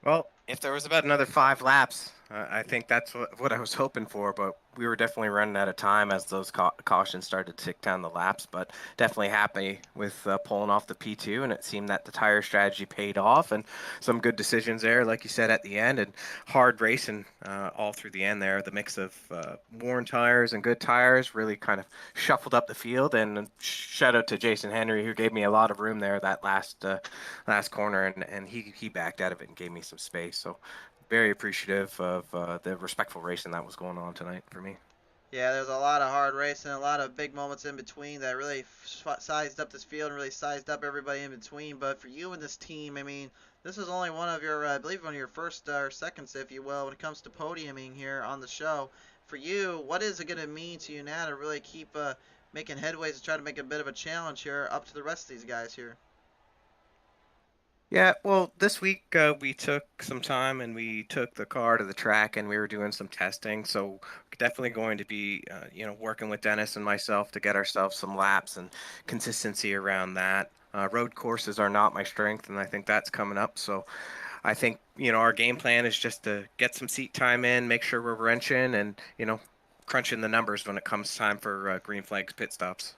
Well, if there was about another 5 laps, I think that's what I was hoping for, but we were definitely running out of time as those cautions started to tick down the laps, but definitely happy with pulling off the P2, and it seemed that the tire strategy paid off, and some good decisions there, like you said, at the end, and hard racing all through the end there. The mix of worn tires and good tires really kind of shuffled up the field, and shout out to Jason Henry, who gave me a lot of room there that last corner, and he backed out of it and gave me some space. So very appreciative of the respectful racing that was going on tonight for me. Yeah, there's a lot of hard racing, a lot of big moments in between that really sized up this field and really sized up everybody in between. But for you and this team, I mean, this is only one of your, I believe, one of your first or seconds, if you will, when it comes to podiuming here on the show. For you, what is it going to mean to you now to really keep making headways and try to make a bit of a challenge here up to the rest of these guys here? Yeah, well, this week we took some time and we took the car to the track and we were doing some testing. So definitely going to be, working with Dennis and myself to get ourselves some laps and consistency around that. Road courses are not my strength, and I think that's coming up. So I think, our game plan is just to get some seat time in, make sure we're wrenching and, crunching the numbers when it comes time for green flags pit stops.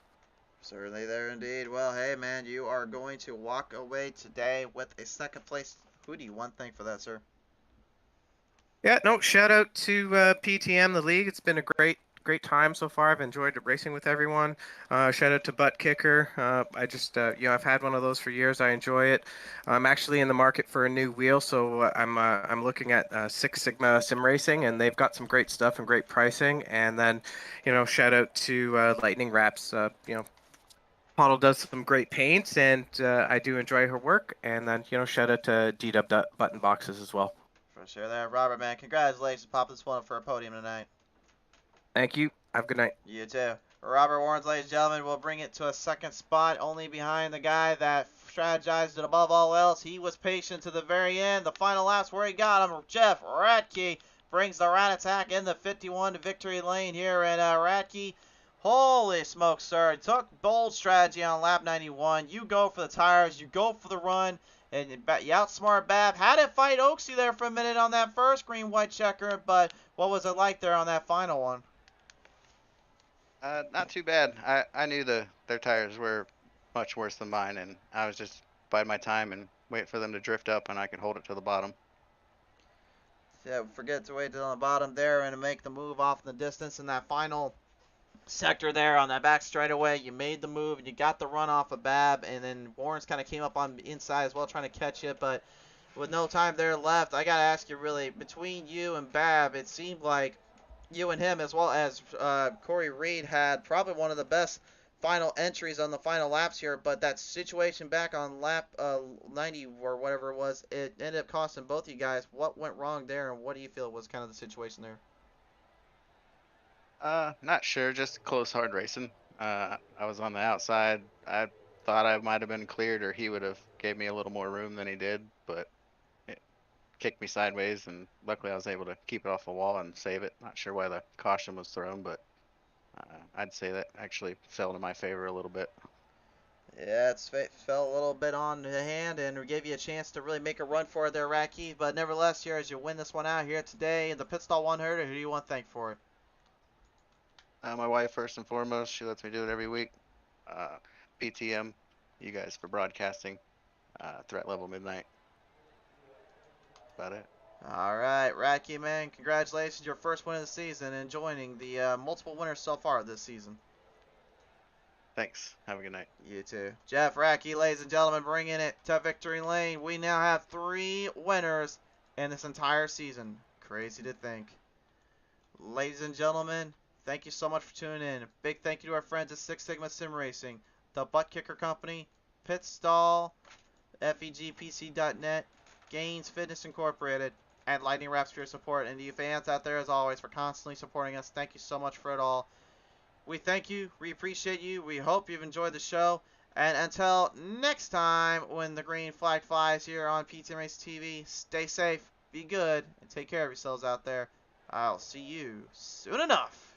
Certainly there indeed. Well, hey, man, you are going to walk away today with a second place. Who do you want to thank for that, sir? Yeah, no, shout out to PTM, the league. It's been a great time so far. I've enjoyed racing with everyone. Shout out to ButtKicker. I just, I've had one of those for years. I enjoy it. I'm actually in the market for a new wheel, so I'm looking at Six Sigma Sim Racing, and they've got some great stuff and great pricing. And then, shout out to Lightning Wrapz. Model does some great paints, and I do enjoy her work. And then, shout out to D-Dub Button Boxes as well. For sure there. Robert, man, congratulations. Pop this one up for a podium tonight. Thank you. Have a good night. You too. Robert Warrens, ladies and gentlemen, will bring it to a second spot, only behind the guy that strategized it above all else. He was patient to the very end. The final laps where he got him. Jeff Radke brings the Rat Attack in the 51 to victory lane here. And Radke, holy smokes, sir. Took bold strategy on lap 91. You go for the tires. You go for the run. And you outsmart Bab. Had to fight Oaksy there for a minute on that first green-white checker. But what was it like there on that final one? Not too bad. I knew their tires were much worse than mine, and I was just biding my time and wait for them to drift up, and I could hold it to the bottom. Yeah, forget to wait till the bottom there and make the move off in the distance in that final sector there on that back straightaway. You made the move and you got the run off of Bab, and then Warrens kind of came up on the inside as well trying to catch it, but with no time there left, I gotta ask you, really, between you and Bab, it seemed like you and him, as well as Corey Reed, had probably one of the best final entries on the final laps here, but that situation back on lap 90 or whatever it was, it ended up costing both you guys. What went wrong there, and what do you feel was kind of the situation there? Not sure, just close, hard racing. I was on the outside. I thought I might have been cleared, or he would have gave me a little more room than he did, but it kicked me sideways, and luckily I was able to keep it off the wall and save it. Not sure why the caution was thrown, but I'd say that actually fell to my favor a little bit. Yeah, it fell a little bit on the hand and gave you a chance to really make a run for it there, Radke. But nevertheless, here as you win this one out here today in the Pit Stall 100, who do you want to thank for it? My wife, first and foremost, she lets me do it every week. PTM, you guys for broadcasting. Threat Level Midnight. About it. All right, Radke, man, congratulations, your first win of the season and joining the multiple winners so far this season. Thanks. Have a good night. You too. Jeff Radke, ladies and gentlemen, bringing it to victory lane. We now have 3 winners in this entire season. Crazy to think. Ladies and gentlemen, thank you so much for tuning in. Big thank you to our friends at Six Sigma Sim Racing, the ButtKicker Company, Pit Stall, FEGPC.net, Gains Fitness Incorporated, and Lightning Wrapz for your support. And to you fans out there, as always, for constantly supporting us, thank you so much for it all. We thank you. We appreciate you. We hope you've enjoyed the show. And until next time, when the green flag flies here on PTM Race TV, stay safe, be good, and take care of yourselves out there. I'll see you soon enough.